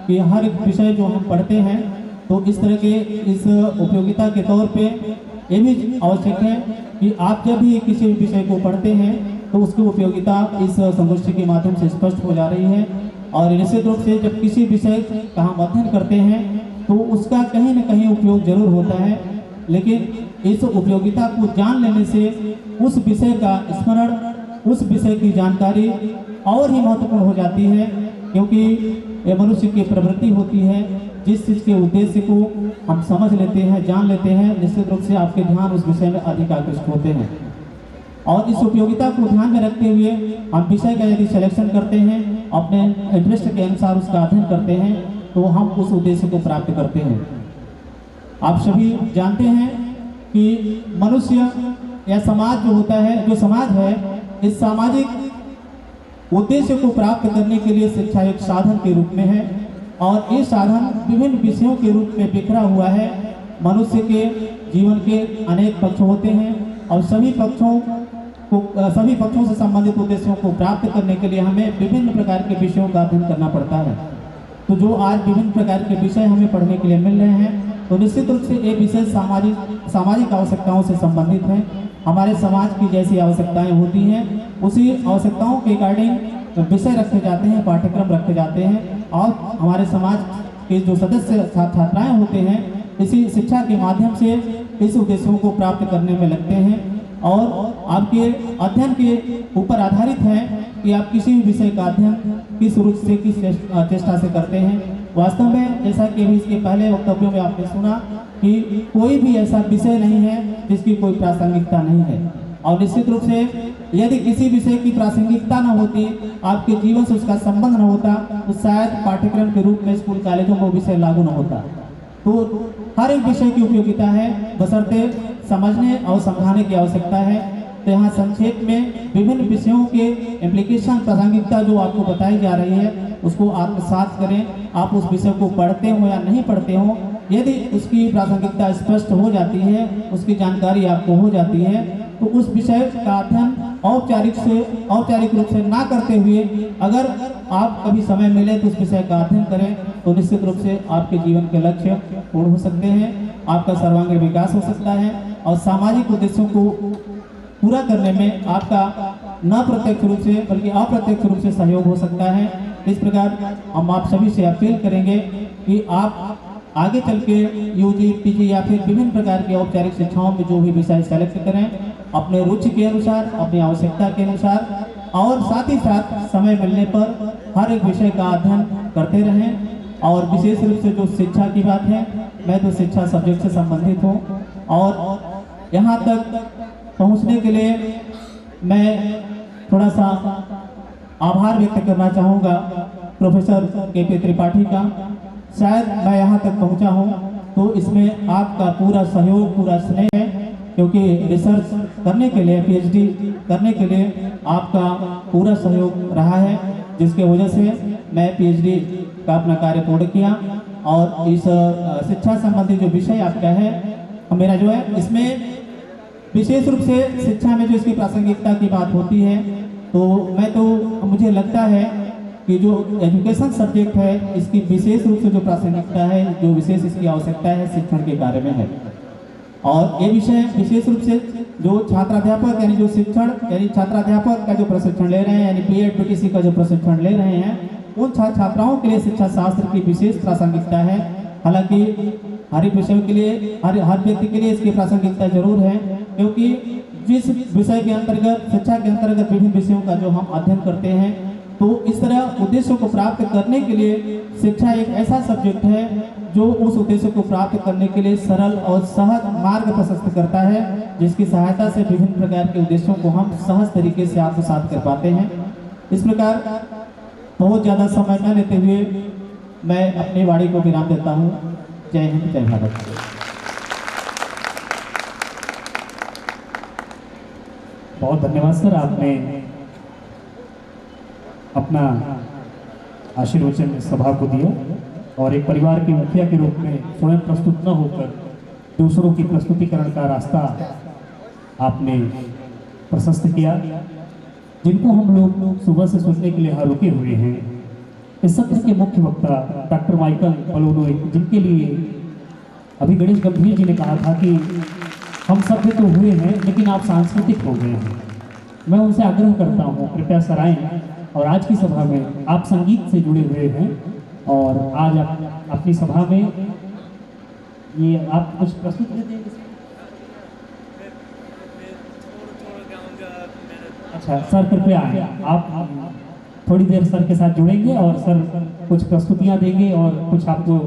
कि हर एक विषय जो हम पढ़ते हैं तो इस तरह के इस उपयोगिता के तौर पे ये भी आवश्यक है कि आप जब भी किसी विषय को पढ़ते हैं तो उसकी उपयोगिता इस संगोष्ठी के माध्यम से स्पष्ट हो जा रही है। और निश्चित रूप से जब किसी विषय का हम अध्ययन करते हैं तो उसका कहीं न कहीं उपयोग जरूर होता है, लेकिन इस उपयोगिता को जान लेने से उस विषय का स्मरण, उस विषय की जानकारी और ही महत्वपूर्ण हो जाती है, क्योंकि ये मनुष्य की प्रवृत्ति होती है। जिस चीज़ के उद्देश्य को हम समझ लेते हैं, जान लेते हैं, निश्चित रूप से आपके ध्यान उस विषय में अधिक आकृष्ट होते हैं। और इस उपयोगिता को ध्यान में रखते हुए हम विषय का यदि सिलेक्शन करते हैं अपने इंटरेस्ट के अनुसार उसका अध्ययन करते हैं तो हम उस उद्देश्य को प्राप्त करते हैं। आप सभी जानते हैं कि मनुष्य या समाज जो होता है, जो समाज है, इस सामाजिक उद्देश्य को प्राप्त करने के लिए शिक्षा एक साधन के रूप में है और ये साधन विभिन्न विषयों के रूप में बिखरा हुआ है। मनुष्य के जीवन के अनेक पक्ष होते हैं और सभी पक्षों से संबंधित उद्देश्यों को प्राप्त करने के लिए हमें विभिन्न प्रकार के विषयों का अध्ययन करना पड़ता है। तो जो आज विभिन्न प्रकार के विषय हमें पढ़ने के लिए मिल रहे हैं, तो निश्चित रूप से ये विषय सामाजिक आवश्यकताओं से संबंधित हैं। हमारे समाज की जैसी आवश्यकताएं होती हैं, उसी आवश्यकताओं के अकॉर्डिंग विषय रखे जाते हैं, पाठ्यक्रम रखे जाते हैं और हमारे समाज के जो सदस्य छात्राएं होते हैं इसी शिक्षा के माध्यम से इस उद्देश्यों को प्राप्त करने में लगते हैं और आपके अध्ययन के ऊपर आधारित है कि आप किसी भी विषय का अध्ययन किस रूप से, किस चेष्टा से करते हैं। वास्तव में जैसा कि अभी इसके पहले वक्तव्यों में आपने सुना कि कोई भी ऐसा विषय नहीं है जिसकी कोई प्रासंगिकता नहीं है और निश्चित रूप से यदि किसी विषय की प्रासंगिकता न होती, आपके जीवन से उसका संबंध न होता, तो शायद पाठ्यक्रम के रूप में स्कूल कॉलेजों में वो विषय लागू न होता। तो हर एक विषय की उपयोगिता है, बशर्ते समझने और समझाने की आवश्यकता है। तो यहाँ संक्षेप में विभिन्न विषयों के इम्प्लीकेशन, प्रासंगिकता जो आपको बताई जा रही है उसको आत्मसात करें। आप उस विषय को पढ़ते हो या नहीं पढ़ते हो, यदि उसकी प्रासंगिकता स्पष्ट हो जाती है, उसकी जानकारी आपको हो जाती है, तो उस विषय का अध्ययन औपचारिक रूप से ना करते हुए अगर आप कभी समय मिले तो उस विषय का अध्ययन करें तो निश्चित रूप से आपके जीवन के लक्ष्य पूर्ण हो सकते हैं, आपका सर्वांगीण विकास हो सकता है और सामाजिक उद्देश्यों को पूरा करने में आपका न प्रत्यक्ष रूप से बल्कि अप्रत्यक्ष रूप से सहयोग हो सकता है। इस प्रकार हम आप सभी से अपील करेंगे कि आप आगे चल के यूजी, पीजी या फिर विभिन्न प्रकार की औपचारिक शिक्षाओं में जो भी विषय सेलेक्ट करें अपने रुचि के अनुसार, अपनी आवश्यकता के अनुसार और साथ ही साथ समय मिलने पर हर एक विषय का अध्ययन करते रहें। और विशेष रूप से जो शिक्षा की बात है, मैं तो शिक्षा सब्जेक्ट से संबंधित हूँ और यहाँ तक पहुँचने के लिए मैं थोड़ा सा आभार व्यक्त करना चाहूँगा प्रोफेसर के त्रिपाठी का। शायद मैं यहाँ तक पहुँचा हूँ तो इसमें आपका पूरा सहयोग, पूरा स्नेह है, क्योंकि रिसर्च करने के लिए, पीएचडी करने के लिए आपका पूरा सहयोग रहा है, जिसके वजह से मैं पीएचडी का अपना कार्य पूर्ण किया और इस शिक्षा संबंधी जो विषय आपका है मेरा जो है, इसमें विशेष रूप से शिक्षा में जो इसकी प्रासंगिकता की बात होती है तो मुझे लगता है कि जो एजुकेशन सब्जेक्ट है इसकी विशेष रूप से जो प्रासंगिकता है, जो विशेष इसकी आवश्यकता है शिक्षण के कार्य में है। और ये विषय विशेष रूप से जो छात्राध्यापक यानी जो शिक्षण यानी छात्राध्यापक का जो प्रशिक्षण ले रहे हैं यानी बीएड बीटीसी का जो प्रशिक्षण ले रहे हैं, उन छात्राओं के लिए शिक्षा शास्त्र की विशेष प्रासंगिकता है। हालांकि हर एक विषयों के लिए, हर व्यक्ति के लिए इसकी प्रासंगिकता जरूर है, क्योंकि जिस विषय के अंतर्गत, शिक्षा के अंतर्गत विभिन्न विषयों का जो हम अध्ययन करते हैं, तो इस तरह उद्देश्यों को प्राप्त करने के लिए शिक्षा एक ऐसा सब्जेक्ट है जो उस उद्देश्य को प्राप्त करने के लिए सरल और सहज मार्ग प्रशस्त करता है, जिसकी सहायता से विभिन्न प्रकार के उद्देश्यों को हम सहज तरीके से आत्मसात कर पाते हैं। इस प्रकार बहुत ज़्यादा समय न लेते हुए मैं अपनी वाणी को विराम देता हूँ। जय हिंद, जय भारत। बहुत धन्यवाद सर, आपने अपना आशीर्वचन सभा को दिया और एक परिवार के मुखिया के रूप में स्वयं प्रस्तुत न होकर दूसरों की प्रस्तुतिकरण का रास्ता आपने प्रशस्त किया, जिनको हम लोग सुबह से सुनने के लिए यहाँ रुके हुए हैं। इस सत्र के मुख्य वक्ता डॉक्टर माइकल बलोनोई, जिनके लिए अभी गणेश गंभीर जी ने कहा था कि हम सभ्य तो हुए हैं लेकिन आप सांस्कृतिक हो गए हैं, मैं उनसे आग्रह करता हूँ कृपया सर आएं और आज की सभा में आप संगीत से जुड़े हुए हैं और आज आप अपनी सभा में ये आप कुछ प्रस्तुत करते हैं। अच्छा सर कृपया आएं, आप थोड़ी देर सर के साथ जुड़ेंगे और सर कुछ प्रस्तुतियां देंगे और कुछ आपको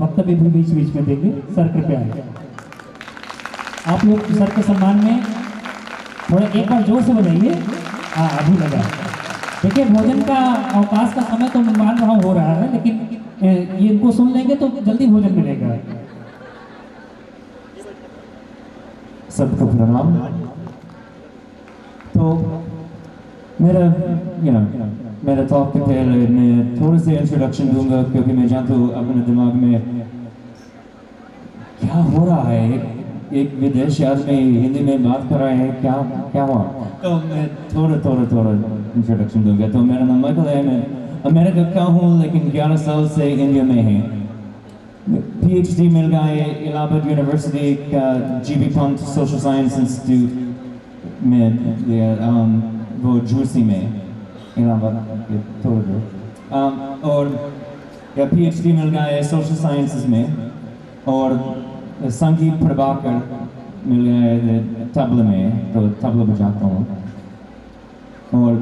वक्तव्य भी बीच बीच में देंगे। सर कृपया आएं। आप लोग सर के सम्मान में थोड़ा एक बार जोर से बजाइए। हाँ अभी लगा। देखिए भोजन का अवकाश का समय तो मैं मान रहा हूँ हो रहा है, लेकिन ये इनको सुन लेंगे तो जल्दी भोजन मिलेगा। सबको प्रणाम। तो मेरा टॉक के पहले मैं थोड़ा सा इंट्रोडक्शन दूंगा, क्योंकि मैं जानता हूँ अपने दिमाग में क्या हो रहा है। एक विदेशी आदमी हिंदी में बात कर रहे हैं, क्या हुआ। तो मैं थोड़ा इंट्रोडक्शन दूंगा। तो मेरा नाम माइकल है, मैं अमेरिका का हूँ, लेकिन 11 साल से इंडिया में है। PhD मिल गया है इलाहाबाद यूनिवर्सिटी का GB Pant social science institute में, वो झूसी में इलाहाबाद के थोड़ा दूर। और PhD मिल गया है सोशल साइंसेस में, और संगीत प्रभाकर मिल गया है तबला में, तो तबला बजाता हूँ। और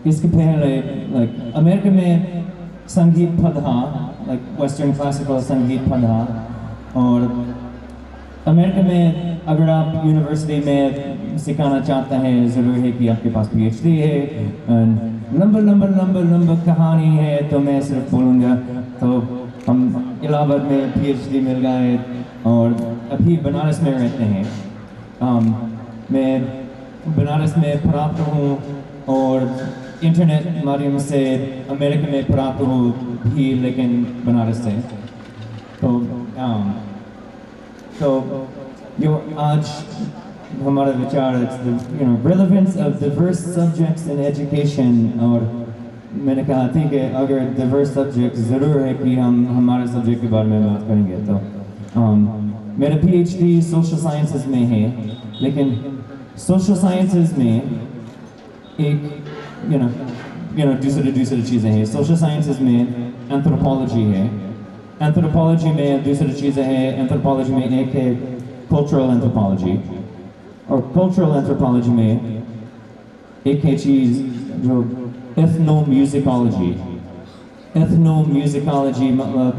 इसके पहले अमेरिका में संगीत पढ़ा, वेस्टर्न क्लासिकल संगीत पढ़ा। और अमेरिका में अगर आप यूनिवर्सिटी में सिखाना चाहते हैं, ज़रूर है कि आपके पास PhD है। लंबा कहानी है, तो मैं सिर्फ बोलूँगा। तो हम इलाहाबाद में PhD मिल गए और अभी बनारस में रहते हैं। मैं बनारस में पढ़ाता हूँ और इंटरनेट माध्यम से अमेरिका में पढ़ाता हूँ भी, लेकिन बनारस से। तो जो आज हमारा विचार है relevance of diverse subjects in education, और मैंने कहा थी कि अगर diverse subjects ज़रूर है कि हम हमारे सब्जेक्ट के बारे में बात करेंगे। तो मेरा PhD सोशल साइंसेस में है, लेकिन सोशल साइंसेस में एक दूसरी चीज़ें हैं। सोशल साइंसेस में एंथ्रोपोलॉजी है, एंथ्रोपोलॉजी में दूसरी चीज़ें हैं। एंथ्रोपोलॉजी में एक है कल्चरल एंथ्रोपोलॉजी, और कल्चरल एंथ्रोपोलॉजी में एक है चीज़ जो एथनोम्यूजिकोलॉजी। एथनोम्यूजिकोलॉजी मतलब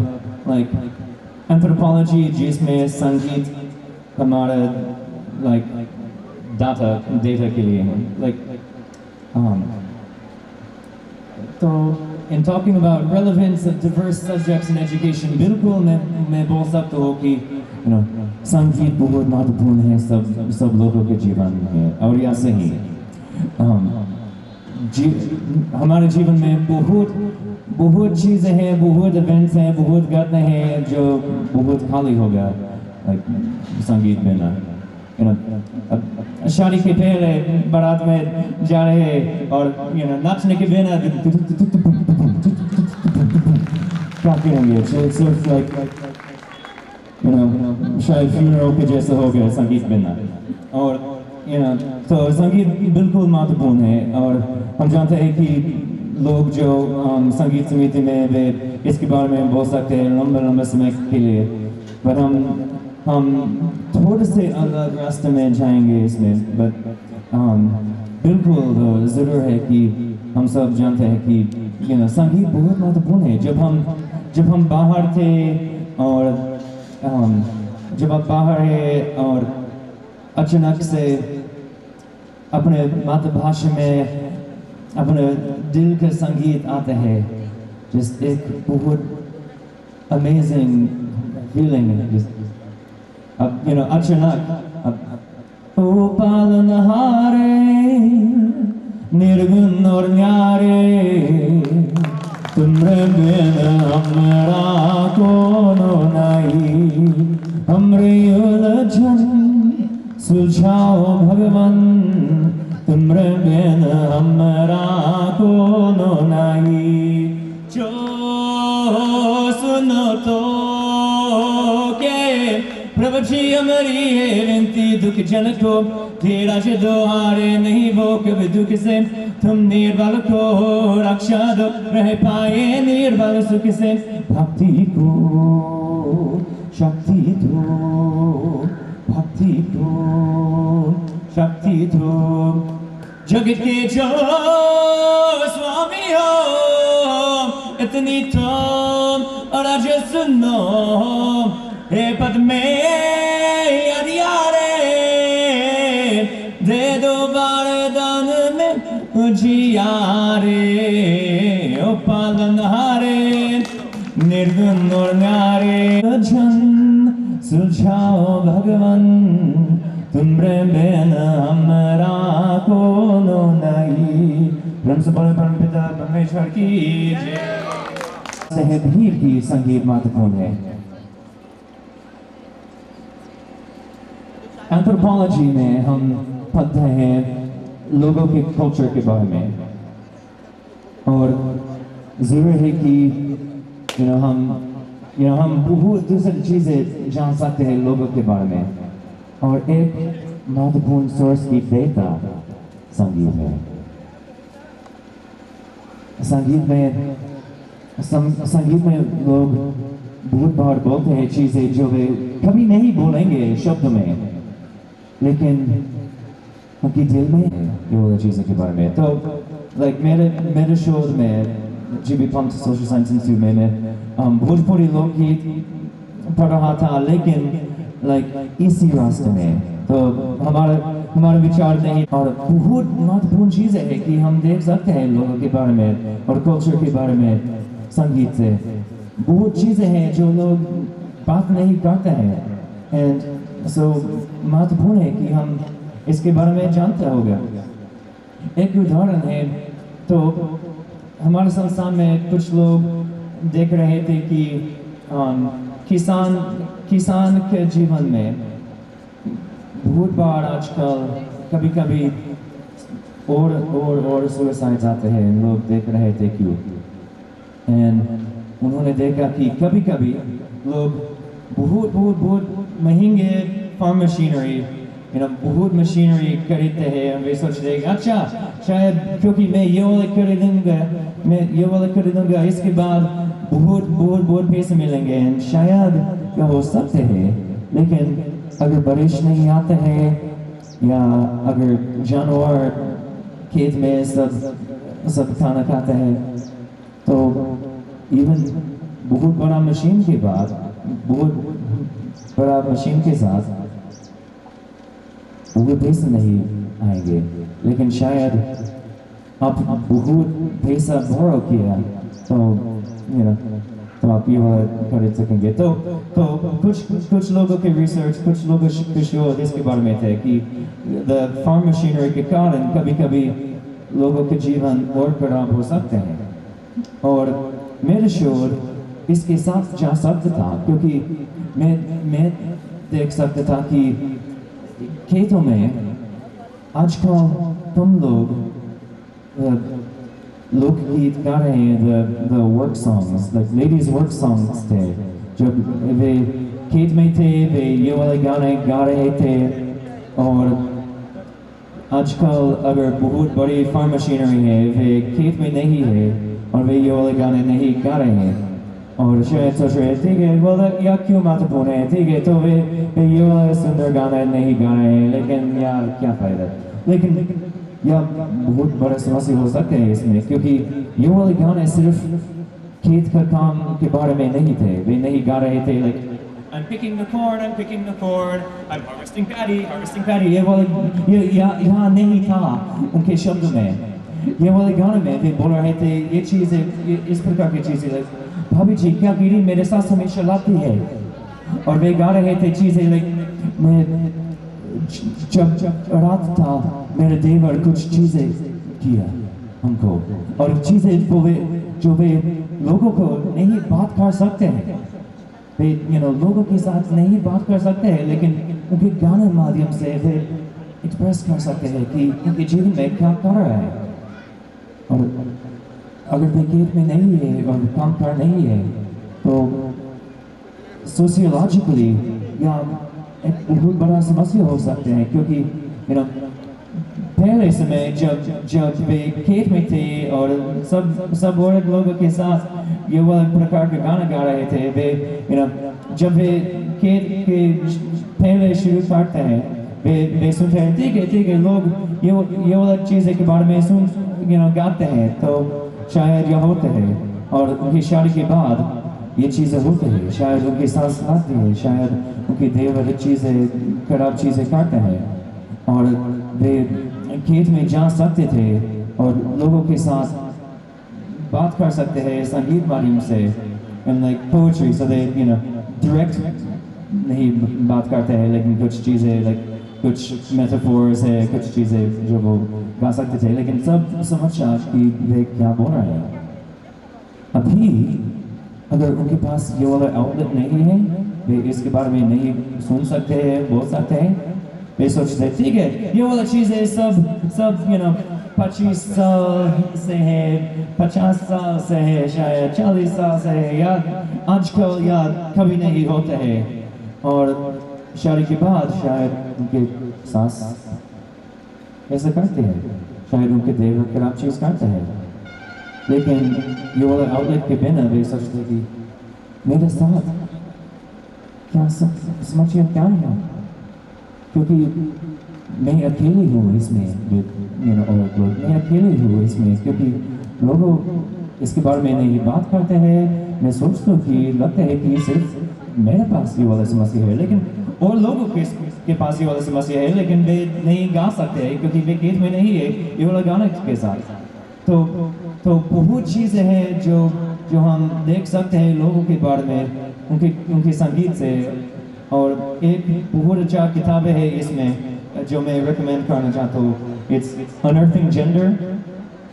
एंथ्रोपोलॉजी जिसमें संगीत हमारा डाटा के लिए है। तो in talking about relevance of diverse subjects in education, बिल्कुल मैं बोल सकता हूँ कि संगीत बहुत महत्वपूर्ण है सब लोगों के जीवन में, और यह सही। हमारे जीवन में बहुत चीज़ें हैं, बहुत इवेंट्स हैं, बहुत गाने हैं जो बहुत खाली हो गया संगीत बिना। शादी के पहले बारात में जा रहे हैं और नाचने के बिना क्या करेंगे, सिर्फ शायद फ्यूनरल के जैसा हो गया संगीत बिना। और तो संगीत बिल्कुल महत्वपूर्ण है, और हम जानते हैं कि लोग जो संगीत समिति में वे इसके बारे में बोल सकते हैं लंबे समय के लिए, पर हम थोड़े से अलग रास्ते में जाएंगे इसमें। बट बिल्कुल ज़रूर है कि हम सब जानते हैं कि संगीत बहुत महत्वपूर्ण है। जब हम बाहर थे, और जब आप बाहर हैं और अचानक से अपने मातृभाषा में अपने दिल के संगीत आते हैं, जिस एक बहुत अमेजिंग फीलिंग है। अब अचानक ओ पालनहारे निर्गुण और न्यारे, तुमरे बिन हमरा कोनो नहीं, हमरे उलझन सुलझाओ भगवन, तुमरे बिन हमरा कोनो नहीं। जो सुनो तो के प्रभु जी हमारी है विनती, दुख जन को तेरा से दोहारे नहीं वो कभी दुख से, तुम निर्बल को रक्षा दो, रह पाए निर्बल सुख से। भक्ति को शक्ति दो, भक्ति को शक्ति दो, जग के जो स्वामी हो इतनी तो और आज सुनो, हे पद में अरियारे दे दो वरदान में जियारे ओ पालनहारे निर्गुण और न्यारे जन सुलझाओ भगवान तुमरे बिन हमरा कोनो नहीं। ब्रह्म से बड़े परम पिता परमेश्वर की जय। सहधीर की संगीत महत्वपूर्ण है। एंथ्रोपोलॉजी में हम पढ़ते हैं लोगों के कल्चर के बारे में और जरूर है कि हम बहुत दूसरी चीजें जान सकते हैं लोगों के बारे में और एक महत्वपूर्ण सोर्स की डेटा संगीत में। संगीत में लोग बहुत बार बोलते हैं चीजें जो वे कभी नहीं बोलेंगे शब्द में, लेकिन उनकी दिल में है ये वाली चीज़ों के बारे में। तो लाइक मेरे शोध में GB Pant social science institute में मैं भोजपुरी लोकगीत पढ़ रहा था, लेकिन लाइक इसी रास्ते में तो हमारा विचार नहीं। और बहुत महत्वपूर्ण चीज़ है कि हम देख सकते हैं लोगों के बारे में और कल्चर के बारे में संगीत से। बहुत चीज़ें हैं जो लोग बात नहीं करते हैं एंड सो महत्वपूर्ण है कि हम इसके बारे में जानते होगा। एक उदाहरण है, तो हमारे संस्थान में कुछ लोग देख रहे थे कि किसान के जीवन में बहुत बार आजकल कभी कभी और सुसाइड आते हैं। लोग देख रहे थे क्यों, एंड उन्होंने देखा कि कभी कभी लोग बहुत महंगे फार्म मशीनरी बहुत मशीनरी खरीदते हैं। वे सोचते हैं अच्छा शायद क्योंकि मैं ये वाला खरीदूंगा इसके बाद बहुत पैसे मिलेंगे, शायद क्या हो सकते हैं। लेकिन अगर बारिश नहीं आते हैं या अगर जानवर खेत में सब खाना खाते हैं तो इवन बहुत बड़ा मशीन के बाद बहुत बड़ा मशीन के साथ वो पैसे नहीं आएंगे। लेकिन शायद आप बहुत पैसा बोरो किया तो आप ये वाला खरीद सकेंगे। तो कुछ लोगों के रिसर्च, कुछ लोगों के शोध इसके बारे में थे कि फार्म मशीनरी के कारण कभी कभी लोगों के जीवन और खराब हो सकते हैं। और मेरा शोध इसके साथ जा सकता था क्योंकि मैं देख सकता था कि खेतों में आजकल तुम लोग लोकगीत गा रहे हैं, the work songs, like ladies work songs थे। जब वे खेत में थे वे ये वाले गाने गा रहे थे। और आजकल अगर बहुत बड़ी फार्म मशीनरी है वे खेत में नहीं है और वे ये वाले गाने नहीं गा रहे हैं और शायद सोच रहे ठीक है बोला या क्यों महत्वपूर्ण है, ठीक है तो वे ये वाला सुंदर गाना नहीं गा रहे हैं, लेकिन यार क्या फायदा। लेकिन यह बहुत बड़ा समस्या हो सकते हैं इसमें, क्योंकि ये वाले गाने सिर्फ खेत का काम के बारे में नहीं थे। वे नहीं गा रहे थे like I'm picking the corn, I'm harvesting paddy। ये वाले यहाँ नहीं था उनके शब्दों में। ये वाले गाने में वे बोल रहे थे ये चीज़ें इस प्रकार की चीज़ें लाइक भाभी जी क्या गिरी मेरे साथ हमेशा लाती है। और वे गा रहे थे चीज़ें लाइक मैं जब रात था मेरे देवर कुछ चीज़ें किया हमको, और चीज़ें जो वे लोगों को नहीं बात कर सकते हैं, वे लोगों के साथ नहीं बात कर सकते हैं, लेकिन उनके गाने माध्यम से वे एक्सप्रेस कर सकते हैं कि उनके जीवन में क्या कर रहा है। और अगर वे खेत में नहीं है और काम कर नहीं है तो सोशियोलॉजिकली या एक बहुत बड़ा समस्या हो सकते हैं, क्योंकि पहले समय जब वे खेत में थे और सब औरत लोगों के साथ ये वाले प्रकार के गाना गा रहे थे, वे जब वे खेत के पहले शुरू करते हैं वे सुनते हैं ठीक है लोग ये वाला चीज़ के बारे में गाते हैं तो शायद यह होते हैं। और उनकी शादी के बाद ये चीज़ें होती हैं, शायद उनकी सांस आती है, शायद उनकी देवर चीज़ें खराब चीज़ें करते हैं और वे खेत में जा सकते थे और लोगों के साथ बात कर सकते हैं संगीत माध्यम से and like poetry so they direct नहीं बात करते हैं लेकिन कुछ चीज़ें like कुछ मेटाफोर्स है कुछ चीज़ें जो वो गा सकते थे लेकिन सब समझा कि वे क्या बोल रहे हैं। अभी अगर उनके पास ये वाला आउटलेट नहीं है वे इसके बारे में नहीं सुन सकते हैं बोल सकते हैं वे सोचते ठीक है ये वाला चीज़ें सब 25 साल से है 50 साल से है शायद 40 साल से है या आजकल या कभी नहीं होते हैं और शादी के बाद शायद उनके सास ऐसा करते हैं शायद उनके देवर खराब चीज़ करते हैं लेकिन ये वाला आउटलेट के बिना वे सोचते कि मेरे साथ क्या समझिए क्या है क्योंकि मैं अकेली हूँ इसमें मैं अकेली हूँ इसमें क्योंकि लोग इसके बारे में नहीं बात करते हैं मैं सोचता हूँ कि लगता है कि सिर्फ मेरे पास ये वाला समस्या है लेकिन और लोगों के पास ये वाला समस्या है लेकिन वे नहीं गा सकते हैं क्योंकि वे गीत में नहीं है ये वाला गाने के साथ तो बहुत चीज़ें हैं जो हम देख सकते हैं लोगों के बारे में उनके संगीत से और एक बहुत अच्छा किताब है इसमें जो मैं रिकमेंड करना चाहता हूँ it's unearthing gender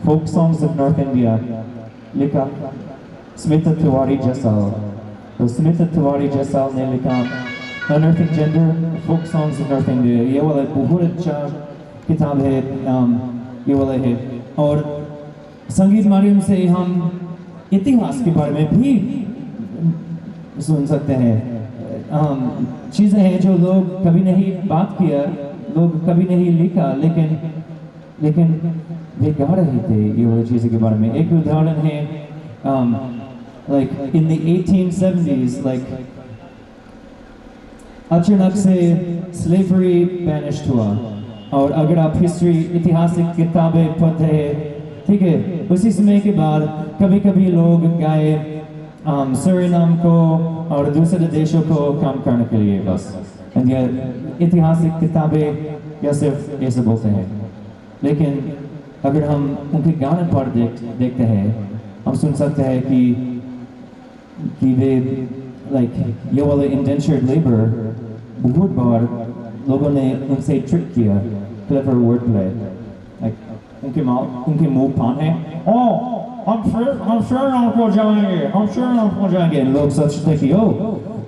folk songs of north India लिखा स्मिता तिवारी जैसाल तो स्मिता तिवारी जैसाल ने लिखा unearthing gender folk songs of north India ये वाला बहुत अच्छा किताब है ये वाला है और संगीत माध्यम से हम इतिहास के बारे में भी सुन सकते हैं चीज़ें हैं जो लोग कभी नहीं बात किया लोग कभी नहीं लिखा लेकिन वे गा रहे थे ये वाली चीज़ों के बारे में एक उदाहरण है like in the 1870s like अचानक से slavery banished हुआ और अगर आप हिस्ट्री ऐतिहासिक किताबें पढ़ते हैं ठीक है उसी समय के बाद कभी कभी लोग गए सूरीनाम को और दूसरे देशों को काम करने के लिए बस ऐतिहासिक किताबें या सिर्फ ऐसे बोलते हैं लेकिन अगर हम उनके गाने पर देखते हैं हम सुन सकते हैं कि वे लाइक ये वाले इंडेंचर्ड लेबर बहुत बार लोगों ने उनसे ट्रिक किया क्लेवर वर्ड प्ले उनके मुंह पान है हम श्रीराम को जाएंगे लोग सोचते कि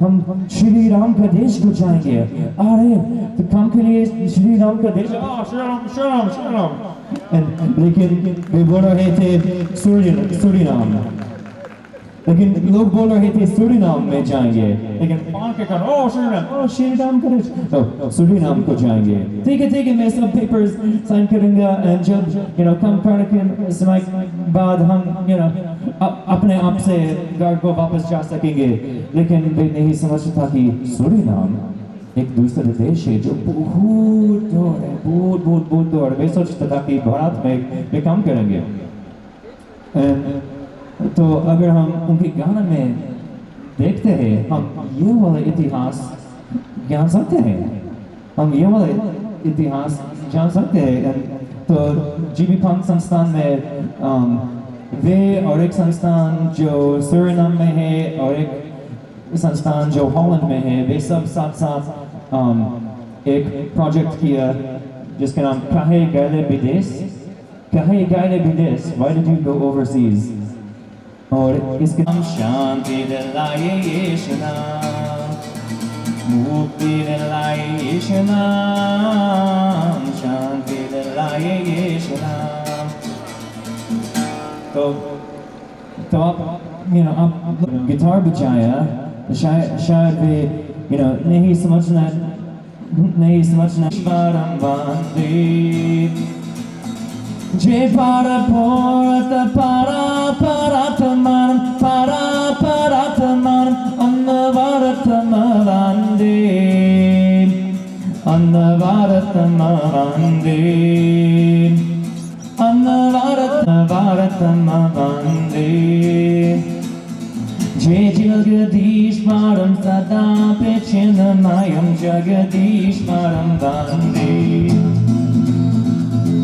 हम श्री राम का देश को जाएंगे अरे तो काम के लिए श्री राम का देश श्रीराम लेकिन वे बोल रहे थे सूरीनाम लेकिन लोग बोल रहे थे सूरीनाम में जाएंगे लेकिन पान के कारण श्री राम का देश सूरीनाम को जाएंगे ठीक है मैं सब पेपर्स साइन करूंगा जब कम करने के समय बाद हम अपने आप से घर को वापस जा सकेंगे लेकिन वे नहीं समझता कि सूरीनाम एक दूसरे देश है जो बहुत दूर है बहुत दूर वे सोचता था कि भारत में वे काम करेंगे तो अगर हम उनके गाने में देखते हैं हम ये वाला इतिहास जान सकते हैं हम ये वाला इतिहास जान सकते हैं तो जीबी पंत संस्थान में वे और एक संस्थान जो सूरीनाम में है और एक संस्थान जो हॉलैंड में है वे सब साथ एक प्रोजेक्ट किया जिसका नाम काहे गए विदेश Why did you go overseas और इसके नाम शांति दिलाए यीशु नाम मुक्ति दिलाए यीशु नाम शांति दिलाए यीशु नाम तो आप गिटार बजाया शायद वे नहीं समझना परम वंदे जय pararatman annavaratmavande जय जगदीश्वरं सदा प्रचिन्मयं जगदीश्वरं वन्दे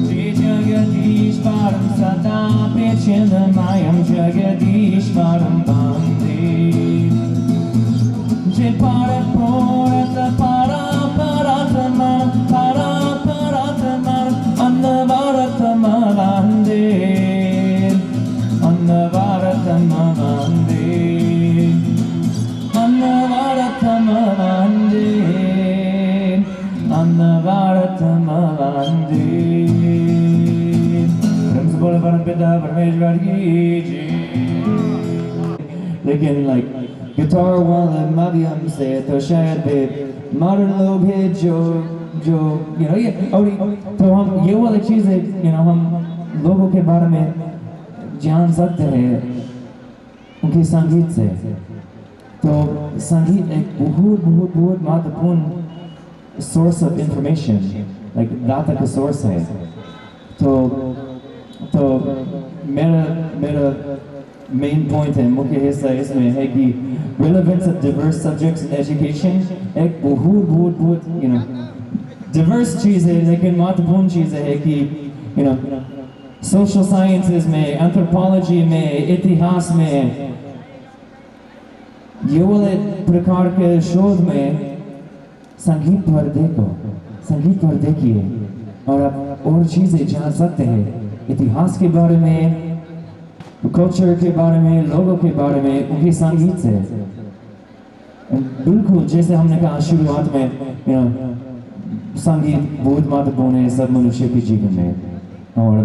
जय जगदीश्वरं Satapi Chinnamayam Jagadishvaram Bande Jipara Purata Para Paratama Para Paratama Annavaratama Vande Annavaratama Vande Annavaratama Vande Annavaratama Vande Principal Parampita Parameshwar ki jai. लेकिन लाइक गिटार वाले माध्यम से तो शायद भी मॉडर्न लोग हैं जो ये और तो हम ये वाली चीज़ें हम लोगों के बारे में जान सकते हैं उनके संगीत से। तो संगीत एक बहुत महत्वपूर्ण source of information like data का सोर्स है। तो मेरा मेन पॉइंट है, मुख्य हिस्सा इसमें है कि relevance of diverse subjects in education एक बहुत diverse चीज़ है, लेकिन महत्वपूर्ण चीज़ है कि social sciences में, anthropology में, इतिहास में, ये वाले प्रकार के शोध में संगीत पर देखिए और आप और चीज़ें जान सकते हैं इतिहास के बारे में, कल्चर के बारे में, लोगों के बारे में, उनके संगीत से। बिल्कुल जैसे हमने कहा शुरुआत में संगीत बहुत महत्वपूर्ण है सब मनुष्य के जीवन में और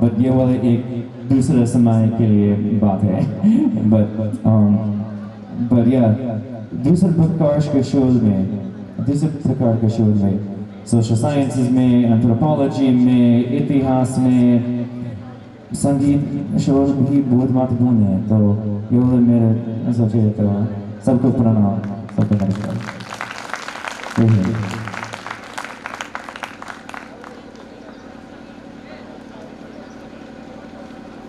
बट ये वाले एक दूसरे समय के लिए बात है बट या दूसरे प्रकार के शोध में सोशल साइंसेस में, एंथ्रोपोलॉजी में, इतिहास में संगीत शोध भी बहुत महत्वपूर्ण है। तो ये वाले मेरे सोचे तो सबको प्रणाम, सबको नमस्कार।